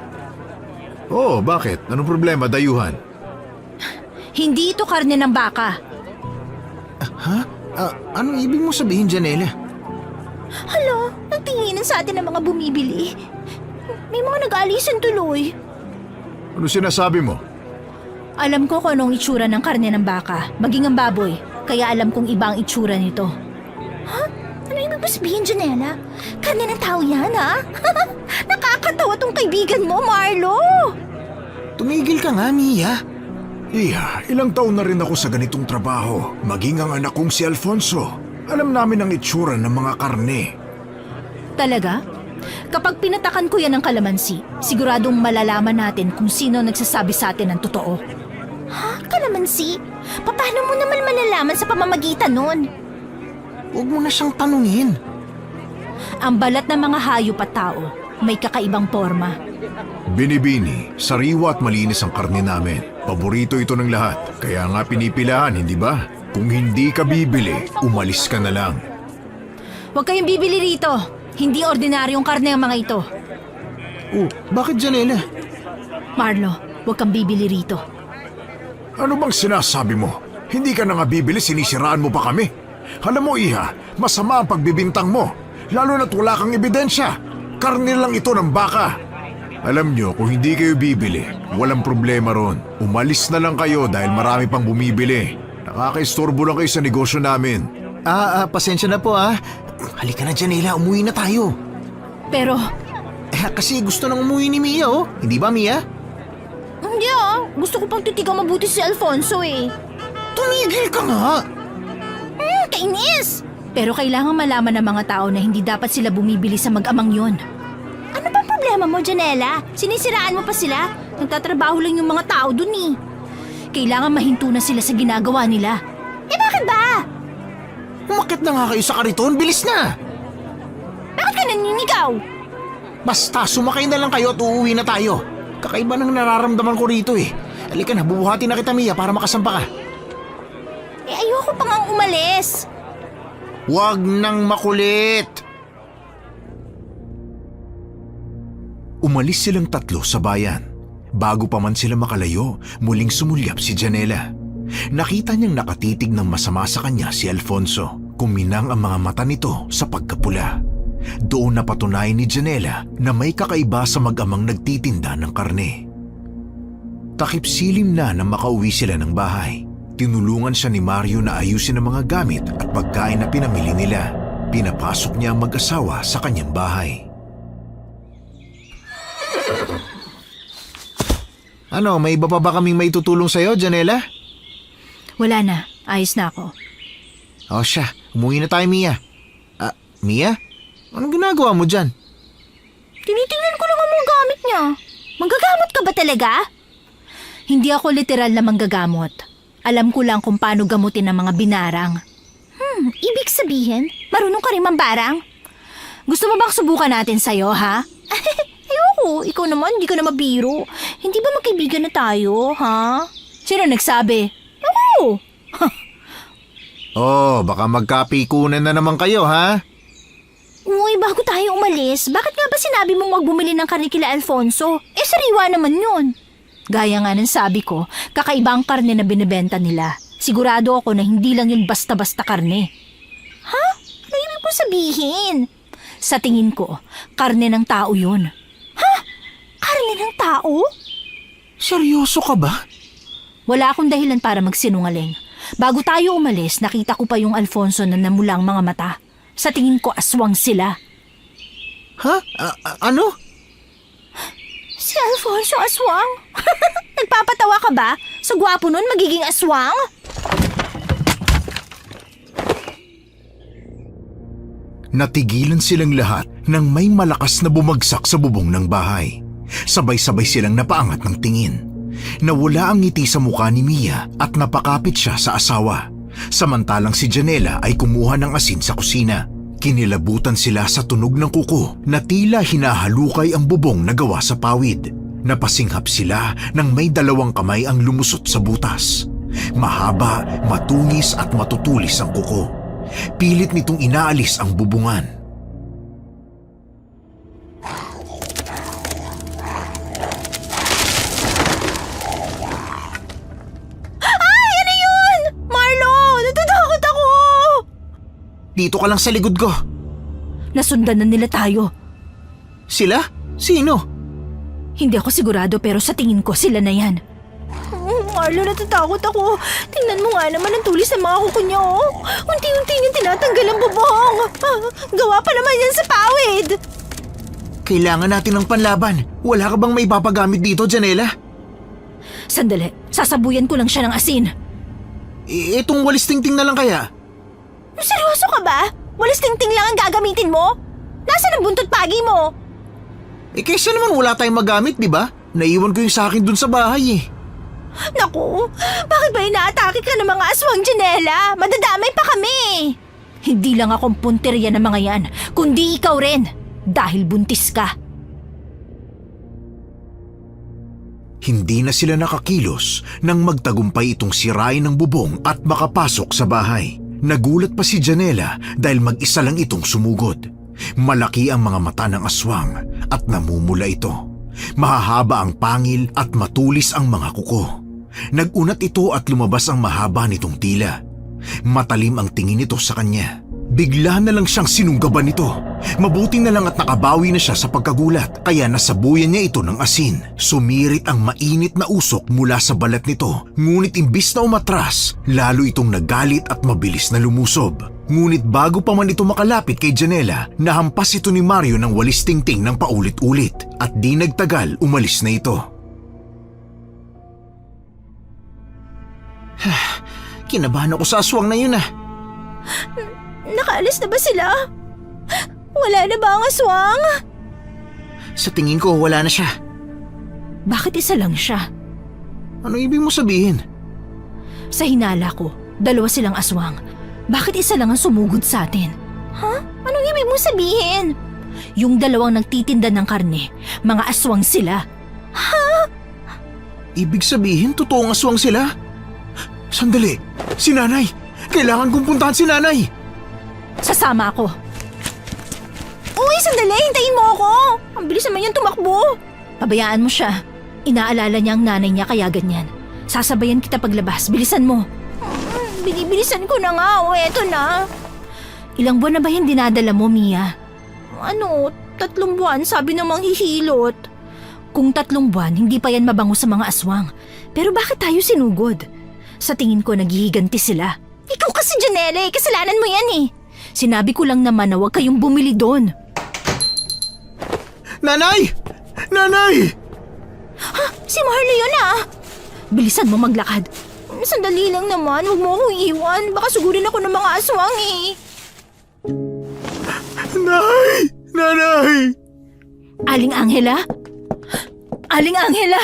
Oo, bakit? Anong problema, dayuhan? Hindi ito karne ng baka. Anong ibig mo sabihin, Janela? Hala, nagtinginan sa atin ang mga bumibili. May mga nag-aalisan tuloy. Ano sinasabi mo? Alam ko kung anong itsura ng karne ng baka, maging ang baboy. Kaya alam kong iba ang itsura nito. Ha? Ano ibig mo sabihin, Janela? Karne ng tao yan, ha? Nakakatawa tong kaibigan mo, Marlo! Tumigil ka nga, Mia. Iha, ilang taon na rin ako sa ganitong trabaho. Maging ang anak kong si Alfonso. Alam namin ang itsura ng mga karne. Talaga? Kapag pinatakan ko yan ng kalamansi, siguradong malalaman natin kung sino nagsasabi sa atin ng totoo. Ha? Kalamansi? Paano mo naman malalaman sa pamamagitan nun? Huwag mo na siyang tanungin. Ang balat ng mga hayop at tao may kakaibang forma. Binibini, sariwa at malinis ang karne namin. Paborito ito ng lahat. Kaya nga pinipilahan, hindi ba? Kung hindi ka bibili, umalis ka na lang. Huwag kayong bibili rito. Hindi ordinaryong karne ang mga ito. Oh, bakit Janela? Marlo, huwag kang bibili rito. Ano bang sinasabi mo? Hindi ka na nga bibili, sinisiraan mo pa kami. Alam mo, Iha, masama ang pagbibintang mo. Lalo na't wala kang ebidensya. Karne lang ito ng baka. Alam nyo, kung hindi kayo bibili, walang problema ron. Umalis na lang kayo dahil marami pang bumibili. Nakakaistorbo lang kayo sa negosyo namin. Pasensya na po Halika na Janela, umuwi na tayo. Pero, Kasi gusto nang umuwi ni Mia Hindi ba Mia? Hindi gusto ko pang titigang mabuti si Alfonso eh. Tumigil ka nga! Kainis! pero kailangan malaman ng mga tao na hindi dapat sila bumibili sa mag-amang yon. Ano bang problema mo, Janela? Sinisiraan mo pa sila? Nagtatrabaho lang yung mga tao dun eh. Kailangan mahinto na sila sa ginagawa nila. Eh bakit ba? Umakit na nga kayo sa kariton, bilis na! Bakit ka naninigaw? Basta sumakay na lang kayo at uuwi na tayo. Kakaiba ng nararamdaman ko rito eh. Halika na, bubuhati na kita Mia para makasampa ka. Eh ayoko pa ngang umalis. Huwag nang makulit! Umalis silang tatlo sa bayan. Bago pa man sila makalayo, muling sumulyap si Janela. Nakita niyang nakatitig ng masama sa kanya si Alfonso. Kuminang ang mga mata nito sa pagkapula. Doon napatunayan ni Janela na may kakaiba sa mag-amang nagtitinda ng karne. Takip silim na nang makauwi sila ng bahay. Tinulungan siya ni Mario na ayusin ang mga gamit at pagkain na pinamili nila. Pinapasok niya ang mag-asawa sa kanyang bahay. Ano, may iba pa ba kaming maitutulong sa'yo, Janela? Wala na, ayos na ako. O siya, umuwi na tayo Mia. Mia? Anong ginagawa mo dyan? Tinitingnan ko lang ang mga gamit niya. Manggagamot ka ba talaga? Hindi ako literal na manggagamot. Alam ko lang kung paano gamutin ang mga binarang. Ibig sabihin, marunong ka rin mambarang? Gusto mo bang subukan natin sa'yo, ha? Ayoko, ikaw naman, hindi ka na mabiro. Hindi ba magkaibigan na tayo, ha? Sino nagsabi? Oo! Oh, baka magkapikunan na naman kayo, ha? Uy, bago tayo umalis, bakit nga ba sinabi mong wag bumili ng karne kila Alfonso? Eh, sariwa naman yun. Gaya nga ng sabi ko, kakaiba ang karne na binibenta nila. Sigurado ako na hindi lang yun basta-basta karne. Ha? Ano ibig mo sabihin? Sa tingin ko, karne ng tao yun. Karne ng tao? Seryoso ka ba? Wala akong dahilan para magsinungaling. Bago tayo umalis, nakita ko pa yung Alfonso na namulang mga mata. Sa tingin ko, aswang sila. Ha? Ano? Si Alfonso aswang? Nagpapatawa ka ba? Sa gwapo nun, magiging aswang? Natigilan silang lahat nang may malakas na bumagsak sa bubong ng bahay. Sabay-sabay silang napaangat ng tingin. Nawala ang ngiti sa mukha ni Mia at napakapit siya sa asawa. Samantalang si Janela ay kumuha ng asin sa kusina. Kinilabutan sila sa tunog ng kuko na tila hinahalukay ang bubong na gawa sa pawid. Napasinghap sila nang may dalawang kamay ang lumusot sa butas. Mahaba, matungis at matutulis ang kuko. Pilit nitong inaalis ang bubungan. Dito ka lang sa likod ko. Nasundan na nila tayo. Sila? Sino? Hindi ako sigurado pero sa tingin ko sila na yan. Marlo, natatakot ako. Tingnan mo nga naman ang tulis ng mga kuko niya, oh. Unti-unti niyang tinatanggal ang bubong. Gawa pa naman yan sa pawid. Kailangan natin ng panlaban. Wala ka bang may papagamit dito, Janela? Sandali, sasabuyan ko lang siya ng asin. Itong walis tingting na lang kaya? Seryoso ka ba? Walis tingting lang ang gagamitin mo? Nasaan ang buntot pagi mo? Kaysa naman wala tayong magamit, di ba? Naiwan ko yung sa akin dun sa bahay eh. Naku, bakit ba inaatake ka ng mga aswang, Janela? Madadamay pa kami. Hindi lang akong punteriya ng mga yan, kundi ikaw rin. Dahil buntis ka. Hindi na sila nakakilos nang magtagumpay itong sirain ng bubong at makapasok sa bahay. Nagulat pa si Janela dahil mag-isa lang itong sumugod. Malaki ang mga mata ng aswang at namumula ito. Mahahaba ang pangil at matulis ang mga kuko. Nag-unat ito at lumabas ang mahaba nitong tila. Matalim ang tingin nito sa kanya. Bigla na lang siyang sinunggaban nito. Mabuti na lang at nakabawi na siya sa pagkagulat, kaya nasabuyan niya ito ng asin. Sumirit ang mainit na usok mula sa balat nito, ngunit imbis na umatras, lalo itong nagalit at mabilis na lumusob. Ngunit bago pa man ito makalapit kay Janela, nahampas ito ni Mario ng walis tingting ng paulit-ulit at di nagtagal umalis na ito. Kinabahan ako sa aswang na yun ah. Nakaalis na ba sila? Wala na ba ang aswang? Sa tingin ko wala na siya. Bakit isa lang siya? Ano ibig mo sabihin? Sa hinala ko, 2 silang aswang. Bakit isa lang ang sumugod sa atin? Ha? Anong ibig mo sabihin? Yung 2 nagtitinda ng karne, mga aswang sila. Ibig sabihin totoong aswang sila? Sandali, si nanay! Kailangan kong puntahan si nanay! Sasama ako. Uy, sandali! Hintayin mo ako! Ang bilis naman yung tumakbo! Pabayaan mo siya. Inaalala niya ang nanay niya kaya ganyan. Sasabayan kita paglabas. Bilisan mo. Binibilisan ko na nga. O, eto na. Ilang buwan na ba yung dinadala mo, Mia? Ano, 3 buwan sabi namang hihilot. Kung 3 buwan, hindi pa yan mabango sa mga aswang. Pero bakit tayo sinugod? Sa tingin ko, naghihiganti sila. Ikaw kasi, Janela, kasalanan mo yan eh. Sinabi ko lang naman na huwag kayong bumili doon. Nanay! Nanay! Ha? Si Marlo yun ah! Bilisan mo maglakad. Sandali lang naman, huwag mo akong iwan. Baka sugurin ako ng mga aswang eh. Nay! Nanay! Aling Angela? Aling Angela!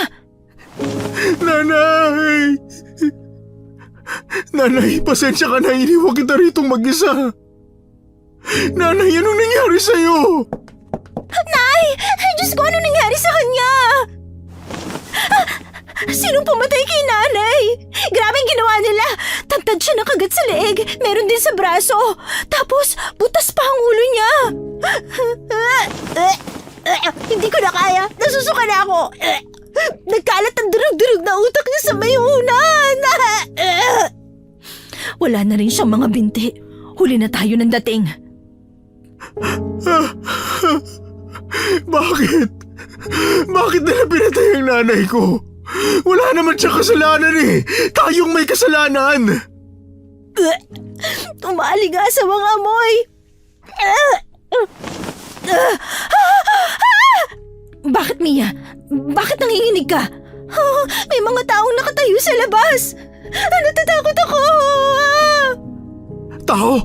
Nanay! Nanay, pasensya ka na, iniwan kita rito mag-isa. Nanay, anong nangyari sa'yo? Nay! Diyos ko, ano nangyari sa kanya? Sinong pumatay kay nanay? Grabe ang ginawa nila. Tagtad siya ng kagat sa leeg. Meron din sa braso. Tapos, butas pa ang ulo niya. Hindi ko na kaya. Nasusuka na ako. Nagkalat ang durug-durug na utak niya sa may unan. Wala na rin siyang mga binti. Huli na tayo ng dating. Bakit? Bakit nila pinatay ang nanay ko? Wala naman siya kasalanan eh. Tayong may kasalanan. Tumali nga sa mga amoy. Bakit, Mia? Bakit nanginginig ka? May mga taong nakatayo sa labas. Natatakot ako. Tao?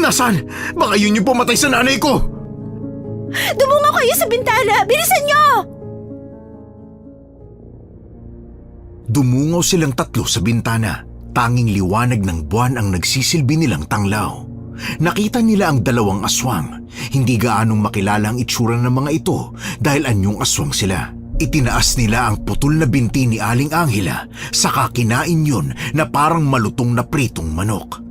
Nasaan? Baka yun yung pumatay sa nanay ko. Dumungaw kayo sa bintana. Bilisan niyo! Dumungaw silang 3 sa bintana. Tanging liwanag ng buwan ang nagsisilbi nilang tanglaw. Nakita nila ang 2 aswang. Hindi gaanong makilala ang itsura ng mga ito dahil anyong aswang sila. Itinaas nila ang putol na binti ni Aling Angela, saka kinain yun na parang malutong na pritong manok.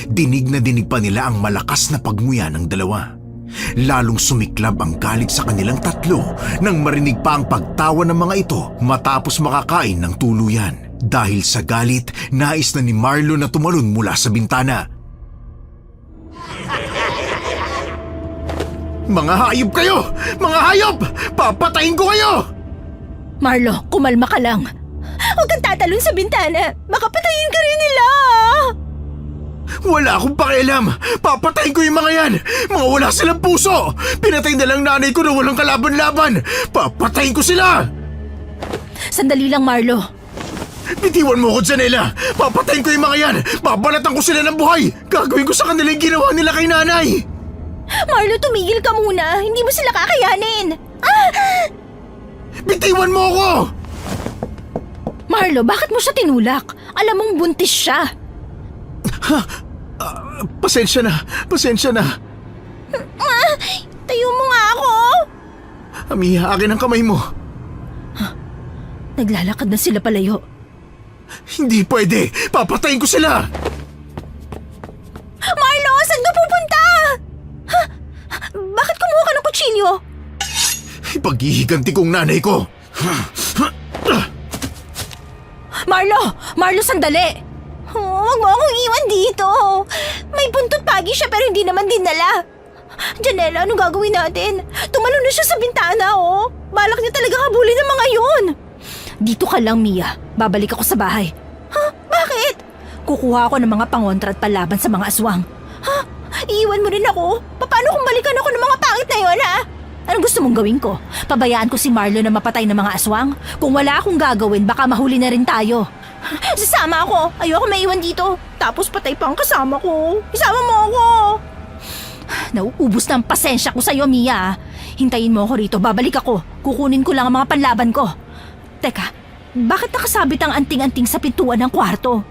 Dinig na dinig pa nila ang malakas na pagmuya ng 2. Lalong sumiklab ang galit sa kanilang 3 nang marinig pa ang pagtawa ng mga ito matapos makakain ng tuluyan. Dahil sa galit, nais na ni Marlo na tumalon mula sa bintana. Mga hayop kayo! Mga hayop! Papatayin ko kayo! Marlo, kumalma ka lang. Huwag kang tatalon sa bintana. Baka patayin ka rin nila. Wala akong pakialam! Papatayin ko yung mga yan! Mga wala silang puso! Pinatay na lang nanay ko na walang kalaban-laban! Papatayin ko sila! Sandali lang, Marlo. Bitiwan mo ko, Janela! Papatayin ko yung mga yan! Babalatan ko sila ng buhay! Gagawin ko sa kanila yung ginawa nila kay nanay! Marlo, tumigil ka muna. Hindi mo sila kakayanin. Bitiwan mo ko! Marlo, bakit mo siya tinulak? Alam mong buntis siya. Pasensya na, pasensya na. Tayo mo nga ako. Amiya, akin ang kamay mo. Naglalakad na sila palayo. Hindi pwede! Papatayin ko sila! Marlo, saan ka pupunta? Bakit kumuha ka ng kutsilyo? Ipaghihiganti kong nanay ko! Marlo, sandali! Huwag mo akong iwan dito. May buntot pagi siya pero hindi naman dinala. Janela, anong gagawin natin? Tumalon na siya sa bintana, oh. Balak niya talaga habulin ng mga yun. Dito ka lang, Mia. Babalik ako sa bahay. Bakit? Kukuha ako ng mga pangontra at palaban sa mga aswang. Iiwan mo rin ako? Paano kung balikan ako ng mga pangit na yon, ha? Anong gusto mong gawin ko? Pabayaan ko si Marlo na mapatay ng mga aswang? Kung wala akong gagawin, baka mahuli na rin tayo. Sasama ako. Ayoko maiwan dito. Tapos patay pa ang kasama ko. Isama mo ako. Nauubos na ang pasensya ko sa'yo, Mia. Hintayin mo ako rito. Babalik ako. Kukunin ko lang ang mga panlaban ko. Teka, bakit nakasabit ang anting-anting sa pintuan ng kwarto?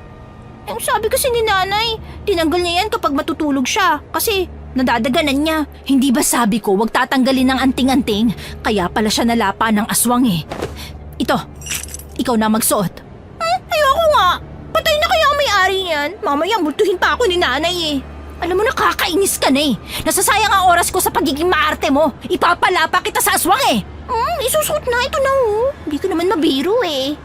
Ang sabi kasi ni nanay, tinanggal niya yan kapag matutulog siya. Kasi nadadaganan niya. Hindi ba sabi ko wag tatanggalin ng anting-anting? Kaya pala siya nalapa ng aswang eh. Ito, ikaw na magsuot. Ayoko nga. Patay na kaya ang may-ari niyan. Mamaya multuhin pa ako ni nanay eh. Alam mo, nakakainis ka na eh. Nasasayang ang oras ko sa pagiging maarte mo. Ipapalapa kita sa aswang eh. Isusuot na. Ito na oh. Hindi ko naman mabiro eh.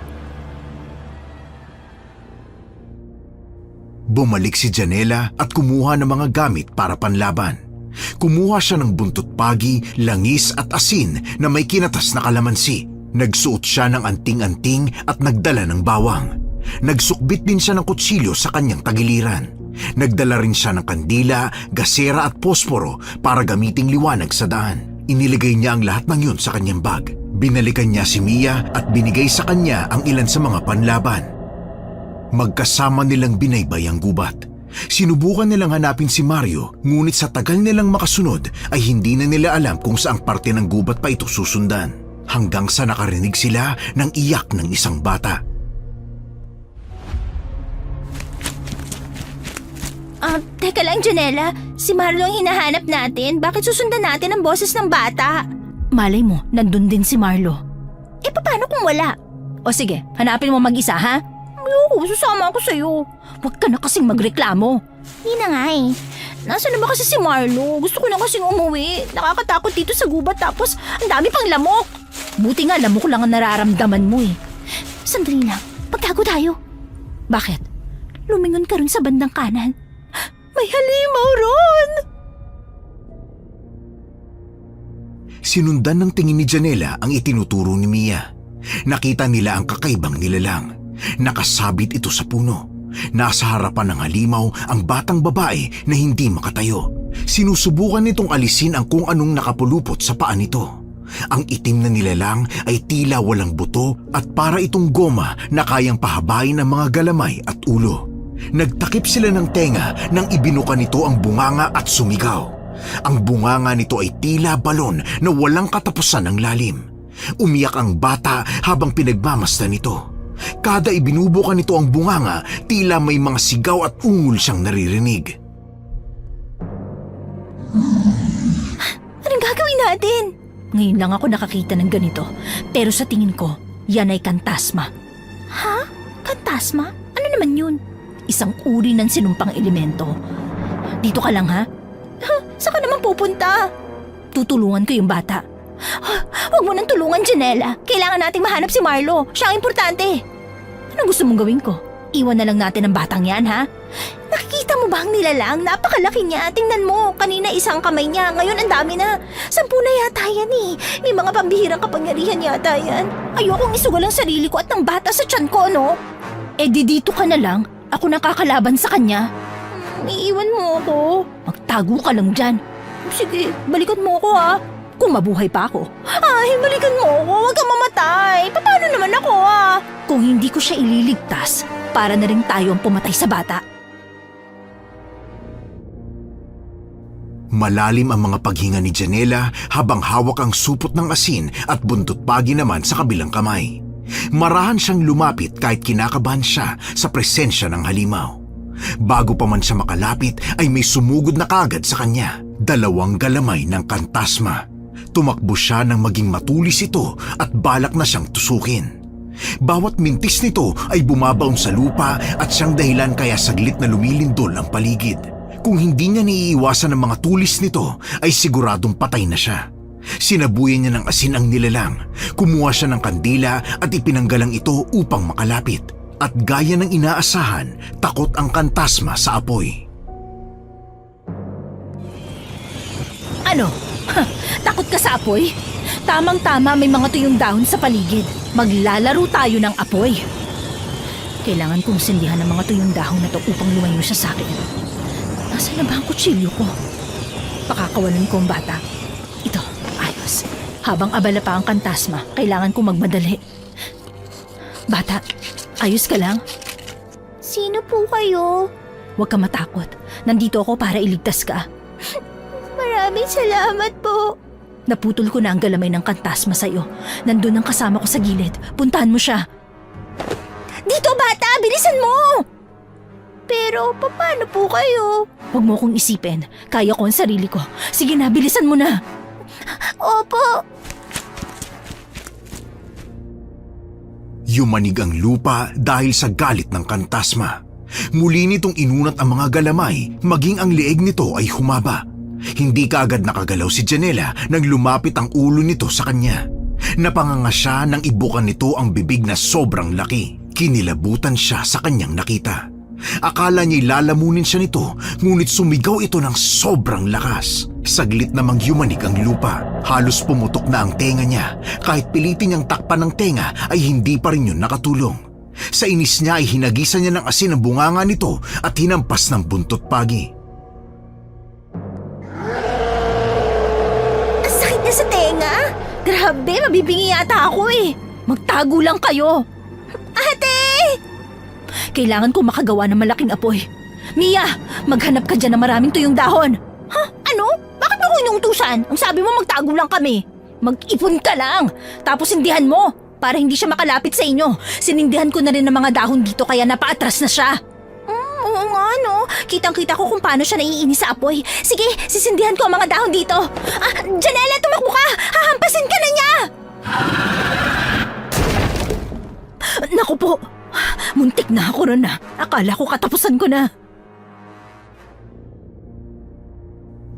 Bumalik si Janela at kumuha ng mga gamit para panlaban. Kumuha siya ng buntot pagi, langis at asin na may kinatas na kalamansi. Nagsuot siya ng anting-anting at nagdala ng bawang. Nagsukbit din siya ng kutsilyo sa kanyang tagiliran. Nagdala rin siya ng kandila, gasera at posporo para gamiting liwanag sa daan. Iniligay niya ang lahat ng yun sa kanyang bag. Binalikan niya si Mia at binigay sa kanya ang ilan sa mga panlaban. Magkasama nilang binaybay ang gubat. Sinubukan nilang hanapin si Mario, ngunit sa tagal nilang makasunod ay hindi na nila alam kung saang parte ng gubat pa ito susundan. Hanggang sa nakarinig sila ng iyak ng isang bata. Teka lang, Janela. Si Marlo ang hinahanap natin. Bakit susundan natin ang boses ng bata? Malay mo, nandun din si Marlo. Paano kung wala? O sige, hanapin mo mag-isa, ha? Ayoko, susama ako sa'yo. Huwag ka na kasing magreklamo. Hindi na nga eh. Nasaan na ba kasi si Marlo? Gusto ko na kasing umuwi. Nakakatakot dito sa gubat tapos ang dami pang lamok. Buti nga lamok lang ang nararamdaman mo eh. Sandali lang, pagtago tayo. Bakit? Lumingon ka rin sa bandang kanan. May halimaw ron! Sinundan ng tingin ni Janela ang itinuturo ni Mia. Nakita nila ang kakaibang nilalang. Nakasabit ito sa puno. Nasa harapan ng halimaw ang batang babae na hindi makatayo. Sinusubukan nitong alisin ang kung anong nakapulupot sa paa nito. Ang itim na nilalang ay tila walang buto at para itong goma na kayang pahabain ang mga galamay at ulo. Nagtakip sila ng tenga nang ibinuka nito ang bunganga at sumigaw. Ang bunganga nito ay tila balon na walang katapusan ng lalim. Umiyak ang bata habang pinagmamasdan nito. Kada ibinubuka nito ang bunganga, tila may mga sigaw at ungol siyang naririnig. Anong gagawin natin? Ngayon lang ako nakakita ng ganito. Pero sa tingin ko, yan ay kantasma. Ha? Kantasma? Ano naman yun? Isang uri ng sinumpang elemento. Dito ka lang ha? Saan ka naman pupunta? Tutulungan ko yung bata. Huwag mo nang tulungan, Janela. Kailangan nating mahanap si Marlo. Siya ang importante. Anong gusto mong gawin ko? Iwan na lang natin ang batang yan, ha? Nakikita mo ba ang nilalang? Napakalaki niya. Tingnan mo, kanina isang kamay niya. Ngayon ang dami na. 10 na yata yan eh. May mga pambihirang kapangyarihan yata yan. Ayokong isugal ang sarili ko at ng bata sa tiyan ko, no? Di dito ka na lang. Ako nakakalaban sa kanya. Iiwan mo ako. Magtago ka lang dyan. Sige, balikan mo ako ha. Kung mabuhay pa ako. himalikan mo ako. Huwag kang mamatay. Paano naman ako Kung hindi ko siya ililigtas, para na rin tayo ang pumatay sa bata. Malalim ang mga paghinga ni Janela habang hawak ang supot ng asin at buntot pagi naman sa kabilang kamay. Marahan siyang lumapit kahit kinakabahan siya sa presensya ng halimaw. Bago pa man siya makalapit ay may sumugod na kagad sa kanya. 2 galamay ng kantasma. Tumakbo siya nang maging matulis ito at balak na siyang tusukin. Bawat mintis nito ay bumabaon sa lupa at siyang dahilan kaya saglit na lumilindol ang paligid. Kung hindi niya naiiwasan ng mga tulis nito, ay siguradong patay na siya. Sinabuyan niya ng asin ang nilalang, kumuha siya ng kandila at ipinanggalang ito upang makalapit. At gaya ng inaasahan, takot ang kantasma sa apoy. Ano? Takot ka sa apoy? Tamang-tama may mga tuyong dahon sa paligid. Maglalaro tayo ng apoy. Kailangan kong sindihan ang mga tuyong dahon na to upang lumayo siya sa akin. Nasaan na ba ang kutsilyo ko? Pakakawalan ko ang bata. Ito, ayos. Habang abala pa ang kantasma, kailangan kong magmadali. Bata, ayos ka lang? Sino po kayo? Huwag ka matakot. Nandito ako para iligtas ka. Maraming salamat po. Naputol ko na ang galamay ng kantasma sa'yo. Nandun ang kasama ko sa gilid. Puntahan mo siya. Dito bata, bilisan mo! Pero paano po kayo? Huwag mo akong isipin. Kaya ko ang sarili ko. Sige na, bilisan mo na. Opo. Yumanig ang lupa dahil sa galit ng kantasma. Muli nitong inunat ang mga galamay, maging ang leeg nito ay humaba. Hindi kaagad nakagalaw si Janela nang lumapit ang ulo nito sa kanya. Napanganga siya nang ibukan nito ang bibig na sobrang laki. Kinilabutan siya sa kanyang nakita. Akala niya'y lalamunin siya nito, ngunit sumigaw ito ng sobrang lakas. Saglit namang yumanig ang lupa. Halos pumutok na ang tenga niya. Kahit pilitin niyang takpan ng tenga ay hindi pa rin yun nakatulong. Sa inis niya ay hinagisan niya ng asin ang bunganga nito at hinampas ng buntot pagi. Ang sakit na sa tenga. Grabe, mabibingi yata ako eh. Magtago lang kayo. Ate! Kailangan ko makagawa ng malaking apoy. Mia, maghanap ka dyan ng maraming tuyong dahon. Ha? Ano? Bakit mo ko inuutusan? Ang sabi mo magtago lang kami. Mag-ipon ka lang. Tapos sindihan mo para hindi siya makalapit sa inyo. Sinindihan ko na rin ng mga dahon dito kaya napaatras na siya. Oo nga no. Kitang-kita ko kung paano siya naiinis sa apoy. Sige, sisindihan ko ang mga dahon dito. Janela, tumakbo ka! Hahampasin ka na niya! Naku po, muntik na ako ron na. Akala ko katapusan ko na.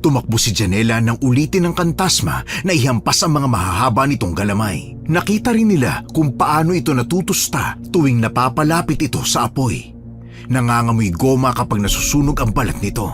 Tumakbo si Janela nang ulitin ng kantasma na ihampas ang mga mahahaba nitong galamay. Nakita rin nila kung paano ito natutusta tuwing napapalapit ito sa apoy. Nangangamoy goma kapag nasusunog ang balat nito.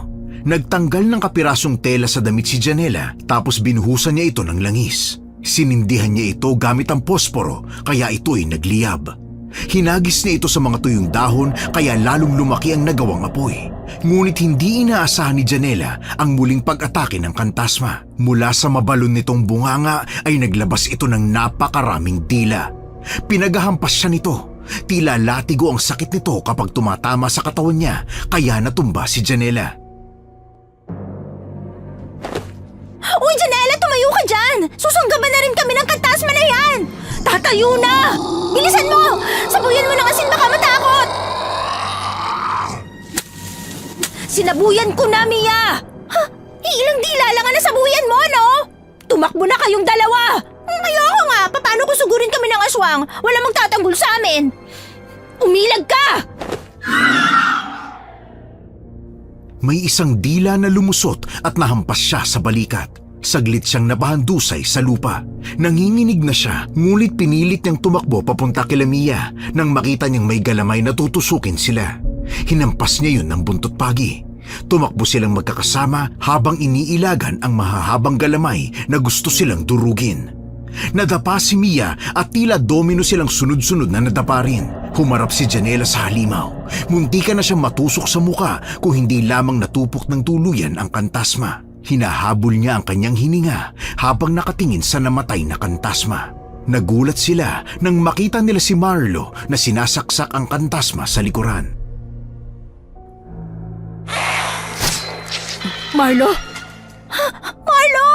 Nagtanggal ng kapirasong tela sa damit si Janela tapos binuhusan niya ito ng langis. Sinindihan niya ito gamit ang posporo kaya ito'y nagliyab. Hinagis niya ito sa mga tuyong dahon kaya lalong lumaki ang nagawang apoy. Ngunit hindi inaasahan ni Janela ang muling pag-atake ng kantasma. Mula sa mabalon nitong bunganga ay naglabas ito ng napakaraming dila. Pinagahampas siya nito. Tila latigo ang sakit nito kapag tumatama sa katawan niya kaya natumba si Janela. Uy, Janela, tumayo ka dyan! Susunggaban na rin kami ng kantasma na yan! Tatayo na! Bilisan mo! Sabuyan mo ng asin, baka matakot! Sinabuyan ko na, Mia! Ha? Ilang dila lang ang nasabuyan mo, no? Tumakbo na kayong dalawa! Ayoko nga! Paano kung sugurin kami ng aswang? Walang magtatanggol sa amin! Umilag ka! May isang dila na lumusot at nahampas siya sa balikat. Saglit siyang napahandusay sa lupa. Nanginginig na siya, ngunit pinilit niyang tumakbo papunta kila Mia nang makita niyang may galamay na tutusukin sila. Hinampas niya yun ng buntot pagi. Tumakbo silang magkakasama habang iniilagan ang mahahabang galamay na gusto silang durugin. Nadapa si Mia at tila domino silang sunod-sunod na nadapa rin. Humarap si Janela sa halimaw. Muntikan na siyang matusok sa muka kung hindi lamang natupok ng tuluyan ang kantasma. Hinahabol niya ang kanyang hininga habang nakatingin sa namatay na kantasma. Nagulat sila nang makita nila si Marlo na sinasaksak ang kantasma sa likuran. Marlo? Marlo!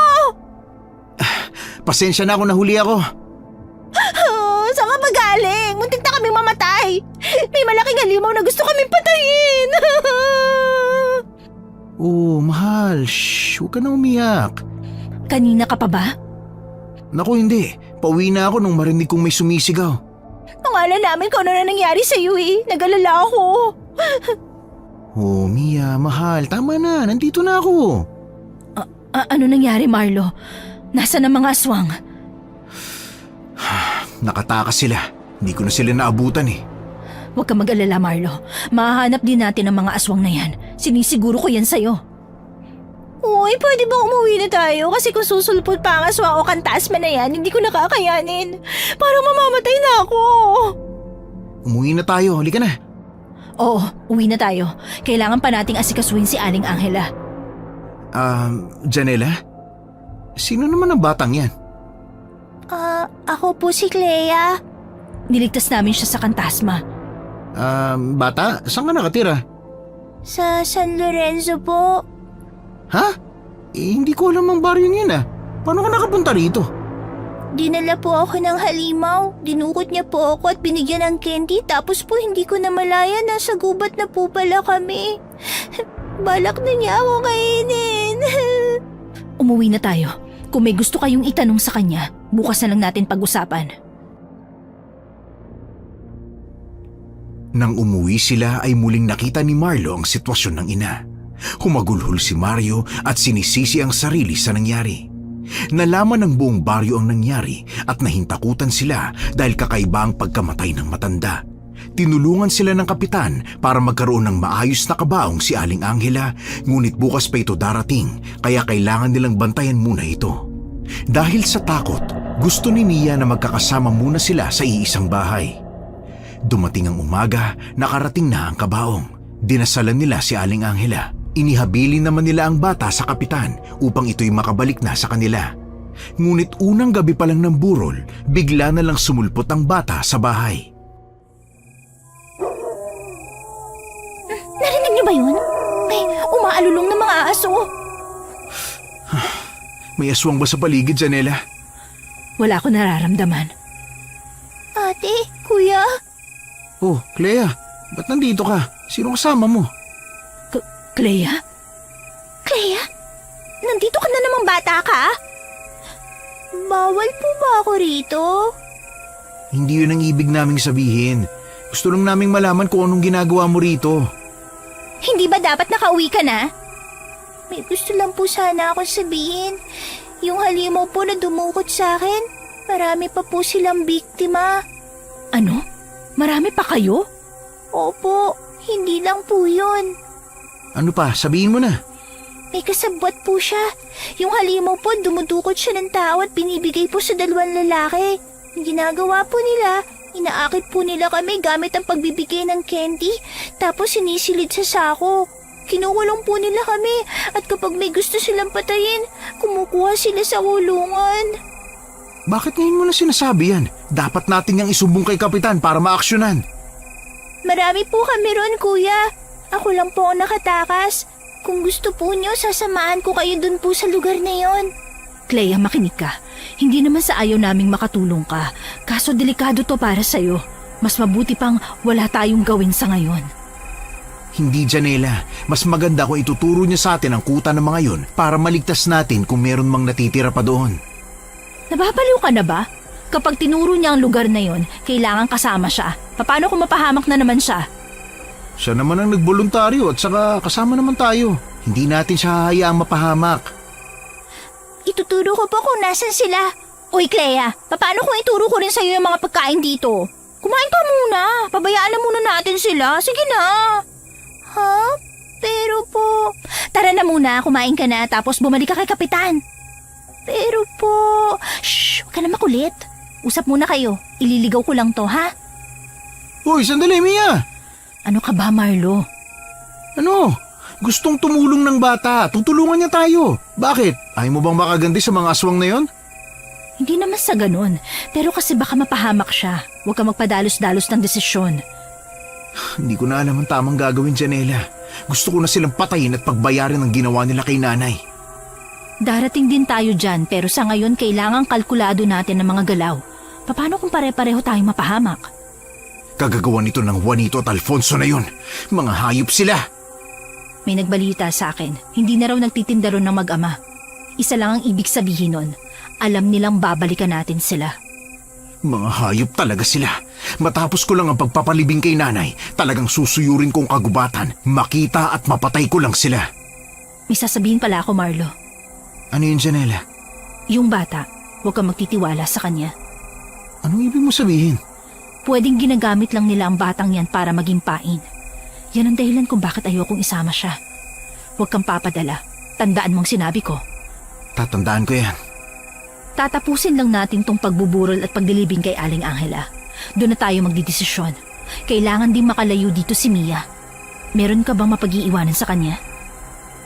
Pasensya na kung nahuli ako. Oh, saan ka ba galing? Muntik na kaming mamatay. May malaking halimaw na gusto kaming patayin. Oh, mahal. Shh, huwag ka na umiyak. Kanina ka pa ba? Naku, hindi. Pauwi na ako nung marinig kong may sumisigaw. Pangalan namin kung ano na nangyari sa iyo eh. Nag-alala ako. Oh, Mia, mahal. Tama na. Nandito na ako. Ano nangyari, Marlo? Nasaan ang mga aswang? Nakatakas sila. Hindi ko na sila naabutan eh. Huwag ka mag-alala, Marlo. Mahahanap din natin ang mga aswang na yan. Sinisiguro ko yan sa'yo. Uy, pwede bang umuwi na tayo? Kasi kung susulpot pa ang aswang o kantasma na yan, hindi ko nakakayanin. Parang mamamatay na ako. Umuwi na tayo. Halika na. Oo, uwi na tayo. Kailangan pa nating asikasuhin si Aling Angela. Janela? Sino naman ang batang yan? Ako po si Clea. Niligtas namin siya sa kantasma. Bata? Saan ka nakatira? Sa San Lorenzo po. Ha? Hindi ko alam ang baryo niyan ah. Paano ka nakapunta rito? Dinala po ako ng halimaw. Dinukot niya po ako at binigyan ng candy. Tapos po hindi ko na malaya. Nasa gubat na po pala kami. Balak na niya ako kainin. Umuwi na tayo. Kung may gusto kayong itanong sa kanya, bukas na lang natin pag-usapan. Nang umuwi sila ay muling nakita ni Marlo ang sitwasyon ng ina. Humagulhol si Mario at sinisisi ang sarili sa nangyari. Nalaman ng buong baryo ang nangyari at nahintakutan sila dahil kakaiba ang pagkamatay ng matanda. Tinulungan sila ng kapitan para magkaroon ng maayos na kabaong si Aling Angela, ngunit bukas pa ito darating kaya kailangan nilang bantayan muna ito. Dahil sa takot, gusto ni Mia na magkakasama muna sila sa iisang bahay. Dumating ang umaga, nakarating na ang kabaong. Dinasalan nila si Aling Angela. Inihabilin naman nila ang bata sa kapitan upang ito'y makabalik na sa kanila. Ngunit unang gabi pa lang ng burol, bigla na lang sumulpot ang bata sa bahay. Narinig niyo ba yun? May umaalulong na mga aso. May aswang ba sa paligid, Janela? Wala ko nararamdaman. Ate, kuya. Oh, Clea, ba't nandito ka? Sino kasama mo? Clea? Clea? Nandito ka na namang bata ka? Bawal po ba ako rito? Hindi yun ang ibig naming sabihin. Gusto lang naming malaman kung anong ginagawa mo rito. Hindi ba dapat nakauwi ka na? May gusto lang po sana akong sabihin. Yung halimaw po na dumukot sa akin, marami pa po silang biktima. Ano? Marami pa kayo? Opo, hindi lang po yun. Ano pa? Sabihin mo na. May kasabwat po siya. Yung halimaw po, dumudukot siya ng tao at binibigay po sa dalawang lalaki. Ang ginagawa po nila, inaakit po nila kami gamit ang pagbibigay ng candy, tapos sinisilid sa sako. Kinukulong po nila kami at kapag may gusto silang patayin, kumukuha sila sa kulungan. Bakit ngayon mo na sinasabi yan? Dapat natin yang isumbong kay kapitan para maaksyonan. Marami po kami ron, kuya. Ako lang po ang nakatakas. Kung gusto po niyo, sasamahan ko kayo dun po sa lugar na yon. Clea, makinig ka. Hindi naman sa ayaw naming makatulong ka. Kaso delikado to para sa'yo. Mas mabuti pang wala tayong gawin sa ngayon. Hindi, Janela. Mas maganda kung ituturo niya sa atin ang kuta ng mga yun para maligtas natin kung meron mang natitira pa doon. Nababaliw ka na ba? Kapag tinuro niya ang lugar na yon, kailangan kasama siya. Paano kung mapahamak na naman siya? Siya naman ang nagboluntaryo at saka kasama naman tayo. Hindi natin siya hahayaang mapahamak. Ituturo ko po kung nasan sila. Uy, Clea, paano kung ituro ko rin sa'yo yung mga pagkain dito? Kumain ka muna. Pabayaan na muna natin sila. Sige na. Ha? Pero po... Tara na muna, kumain ka na tapos bumalik ka kay kapitan. Pero po... Shh, huwag ka na makulit. Usap muna kayo. Ililigaw ko lang to, ha? Uy, sandali, Mia! Ano ka ba, Marlo? Ano? Gustong tumulong ng bata. Tutulungan niya tayo. Bakit? Ayaw mo bang makaganti sa mga aswang na yon? Hindi naman sa ganun, pero kasi baka mapahamak siya. Huwag ka magpadalos-dalos ng desisyon. Hindi ko na alam ang tamang gagawin, Janela. Gusto ko na silang patayin at pagbayarin ang ginawa nila kay nanay. Darating din tayo dyan, pero sa ngayon kailangang kalkulado natin ang mga galaw. Paano kung pare-pareho tayong mapahamak? Kagagawa nito ng Juanito at Alfonso na yun. Mga hayop sila. May nagbalita sa akin, hindi na raw nagtitinda ron ng mag-ama. Isa lang ang ibig sabihin nun. Alam nilang babalikan natin sila. Mga hayop talaga sila. Matapos ko lang ang pagpapalibing kay nanay, talagang susuyurin kong kagubatan, makita at mapatay ko lang sila. May sasabihin pala ako, Marlo. Ano yun, Janela? Yung bata, huwag kang magtitiwala sa kanya. Anong ibig mo sabihin? Pwedeng ginagamit lang nila ang batang yan para maging pain. Yan ang dahilan kung bakit ayokong isama siya. Huwag kang papadala. Tandaan mong sinabi ko. Tatandaan ko yan. Tatapusin lang natin tong pagbuburol at pagdilibing kay Aling Angela. Doon na tayo magdidesisyon. Kailangan din makalayo dito si Mia. Meron ka bang mapag-iiwanan sa kanya?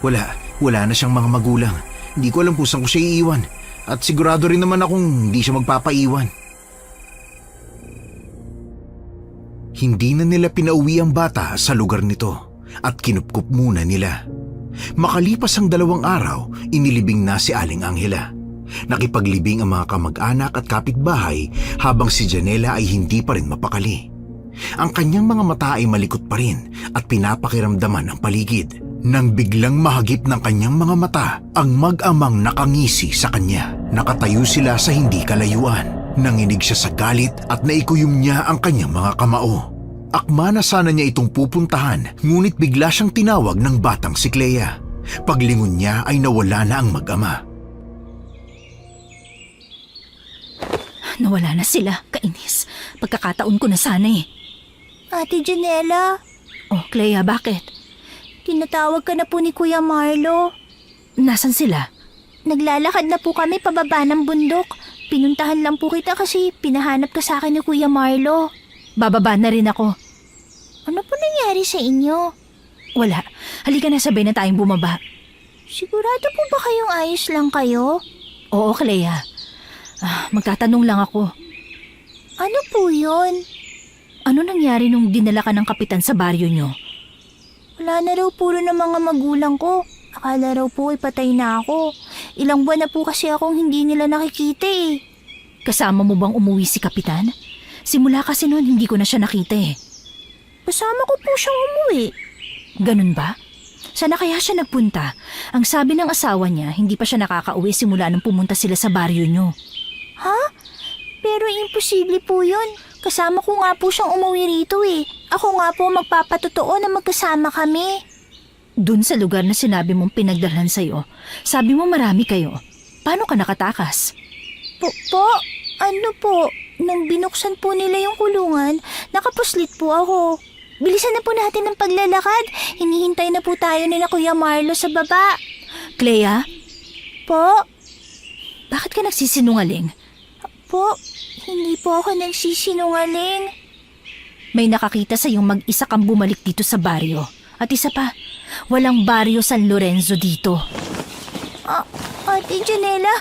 Wala na siyang mga magulang. Hindi ko alam kung saan ko siya iiwan. At sigurado rin naman akong hindi siya magpapaiwan. Hindi na nila pinauwi ang bata sa lugar nito at kinupkup muna nila. Makalipas ang 2 araw, inilibing na si Aling Angela. Nakipaglibing ang mga kamag-anak at kapitbahay habang si Janela ay hindi pa rin mapakali. Ang kanyang mga mata ay malikot pa rin at pinapakiramdaman ang paligid. Nang biglang mahagip ng kanyang mga mata ang mag-amang nakangisi sa kanya. Nakatayo sila sa hindi kalayuan. Nanginig siya sa galit at naikuyom niya ang kanyang mga kamao. Akma na sana niya itong pupuntahan, ngunit bigla siyang tinawag ng batang si Clea. Paglingon niya ay nawala na ang mag-ama. Nawala na sila, kainis. Pagkakataon ko na sana eh. Ate Janela, Oh, Clea, bakit? tinatawag ka na po ni Kuya Marlo. Nasaan sila? Naglalakad na po kami pababa ng bundok. Pinuntahan lang po kita kasi pinahanap ka sa akin ni Kuya Marlo. Bababa na rin ako. Ano po nangyari sa inyo? Wala. Halika na, sabay na tayong bumaba. Sigurado po ba kayong ayos lang kayo? Oo, Clea. Magtatanong lang ako. Ano po yun? Ano nangyari nung dinala ka ng kapitan sa baryo nyo? Wala na raw puro ng mga magulang ko. Akala raw po ay patay na ako. Ilang buwan na po kasi akong hindi nila nakikita eh. Kasama mo bang umuwi si kapitan? Simula kasi noon hindi ko na siya nakita eh. Kasama ko po siyang umuwi. Ganun ba? Sana kaya siya nagpunta? Ang sabi ng asawa niya, hindi pa siya nakakauwi simula nang pumunta sila sa baryo nyo. Ha? Pero imposible po yun. Kasama ko nga po siyang umuwi rito eh. Ako nga po magpapatotoo na magkasama kami. Dun sa lugar na sinabi mong pinagdalhan sa'yo, sabi mo marami kayo. Paano ka nakatakas? Po? Ano po? Nang binuksan po nila yung kulungan, nakapuslit po ako. Bilisan na po natin ang paglalakad. Hinihintay na po tayo ni na Kuya Marlo sa baba. Clea, Po? bakit ka nagsisinungaling? Po? Hindi po ako nagsisinungaling. May nakakita sa iyong mag-isa kang bumalik dito sa baryo. At isa pa, walang baryo San Lorenzo dito. Ate Janela,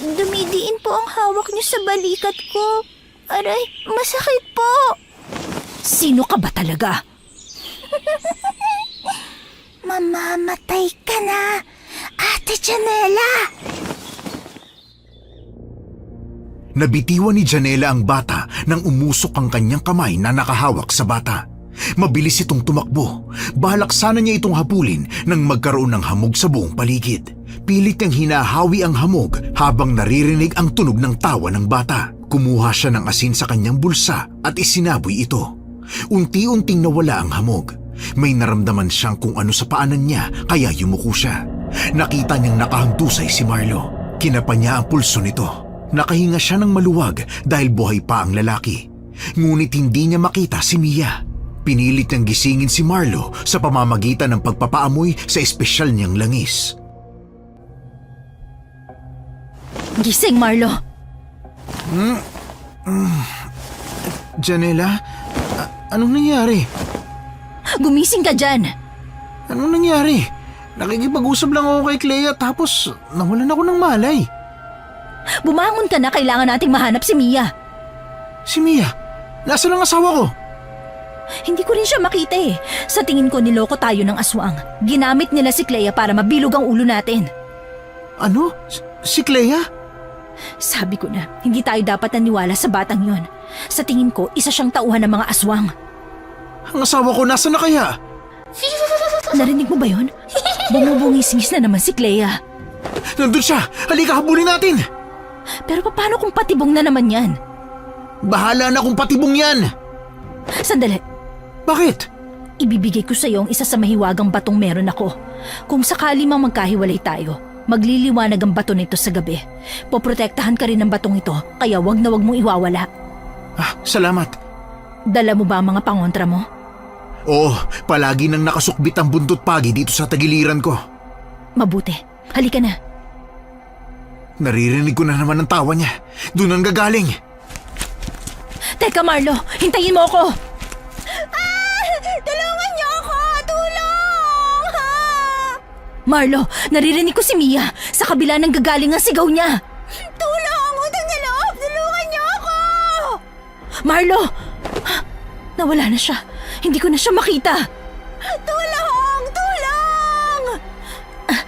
dumidiin po ang hawak niyo sa balikat ko. Aray, masakit po. Sino ka ba talaga? Mamamatay ka na, Ate Janela. Nabitiwan ni Janela ang bata nang umusok ang kanyang kamay na nakahawak sa bata. Mabilis itong tumakbo. Balak sana niya itong hapulin nang magkaroon ng hamog sa buong paligid. Pilit niyang hinahawi ang hamog habang naririnig ang tunog ng tawa ng bata. Kumuha siya ng asin sa kanyang bulsa at isinaboy ito. Unti-unting nawala ang hamog. May naramdaman siyang kung ano sa paanan niya kaya yumuko siya. Nakita niyang nakahandusay si Marlo. Kinapa niya ang pulso nito. Nakahinga siya ng maluwag dahil buhay pa ang lalaki. Ngunit hindi niya makita si Mia. Pinilit niyang gisingin si Marlo sa pamamagitan ng pagpapaamoy sa espesyal niyang langis. Gising, Marlo! Janela, anong nangyari? Gumising ka dyan! Anong nangyari? Nakikipag-usap lang ako kay Clea tapos nawalan ako ng malay. Bumangon ka na, kailangan nating mahanap si Mia. Si Mia, nasaan ang asawa ko? Hindi ko rin siya makita eh. Sa tingin ko niloko tayo ng aswang. Ginamit nila si Clea para mabilog ang ulo natin. Ano? Si Clea? Sabi ko na, hindi tayo dapat naniwala sa batang yon. Sa tingin ko, isa siyang tauhan ng mga aswang. Ang asawa ko nasaan na kaya? Narinig mo ba yon? Bumubungis-ngis na naman si Clea. Nandun siya! Halika, habulin natin! Pero paano kung patibong na naman yan? Bahala na kung patibong yan! Sandali, Bakit? ibibigay ko sa iyo ang isa sa mahiwagang batong meron ako. Kung sakali mang magkahiwalay tayo, magliliwanag ang bato nito sa gabi. Poprotektahan ka rin ng batong ito, kaya wag na wag mong iwawala. Ah, salamat. Dala mo ba ang mga pangontra mo? Oo, palagi nang nakasukbit ang buntot pagi dito sa tagiliran ko. Mabuti. Halika na. Naririnig ko na naman ang tawa niya. Doon ang gagaling. Teka Marlo, hintayin mo ako! Tulungan niyo ako! Tulong! Ha? Marlo, naririnig ko si Mia. Sa kabila ng gagaling ang sigaw niya. Tulong! Utang na loob! Tulungan niyo ako! Marlo! Nawala na siya. Hindi ko na siya makita. Tulong! Tulong!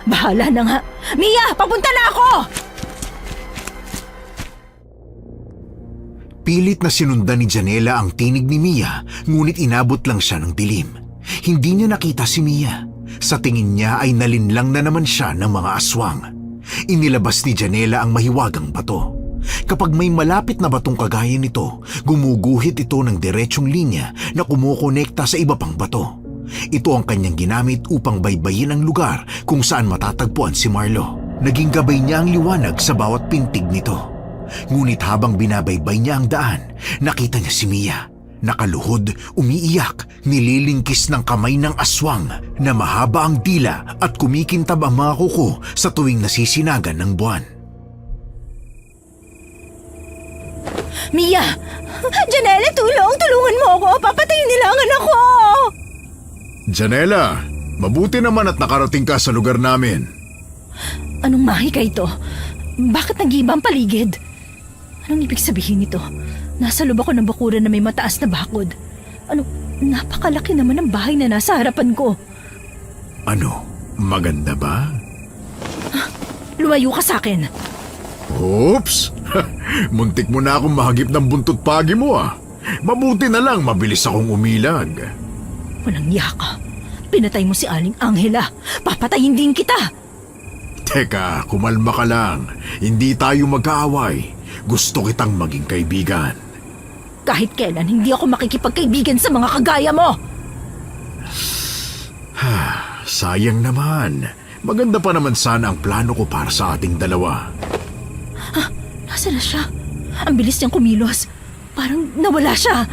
Bahala na nga. Mia, papunta na ako! Pilit na sinundan ni Janela ang tinig ni Mia, ngunit inabot lang siya ng dilim. Hindi niya nakita si Mia. Sa tingin niya ay nalinlang na naman siya ng mga aswang. Inilabas ni Janela ang mahiwagang bato. Kapag may malapit na batong kagaya nito, gumuguhit ito ng diretsong linya na kumukonekta sa iba pang bato. Ito ang kanyang ginamit upang baybayin ang lugar kung saan matatagpuan si Marlo. Naging gabay niya ang liwanag sa bawat pintig nito. Ngunit habang binabaybay niya ang daan, nakita niya si Mia. Nakaluhod, umiiyak, nililingkis ng kamay ng aswang na mahaba ang dila at kumikintab ang mga kuko sa tuwing nasisinagan ng buwan. Mia! Janela, tulong! Tulungan mo ako! Papatayin nila ang anak ko! Janela, mabuti naman at nakarating ka sa lugar namin. Anong mahika ito? Bakit nag-iiba ang paligid? Anong ibig sabihin nito? Nasa loob ako ng bakuran na may mataas na bakod. Napakalaki naman ang bahay na nasa harapan ko. Ano, maganda ba? Lumayo ka sa akin. Oops! Muntik mo na akong mahagip ng buntot pagi mo ah. Mabuti na lang mabilis akong umilag. Walang yaka. Pinatay mo si Aling Angela. Papatayin din kita. Teka, kumalma ka lang. Hindi tayo magkaaway. Gusto kitang maging kaibigan. Kahit kailan, hindi ako makikipagkaibigan sa mga kagaya mo. Sayang naman. Maganda pa naman sana ang plano ko para sa ating dalawa. Nasaan na siya? Ang bilis niyang kumilos. Parang nawala siya.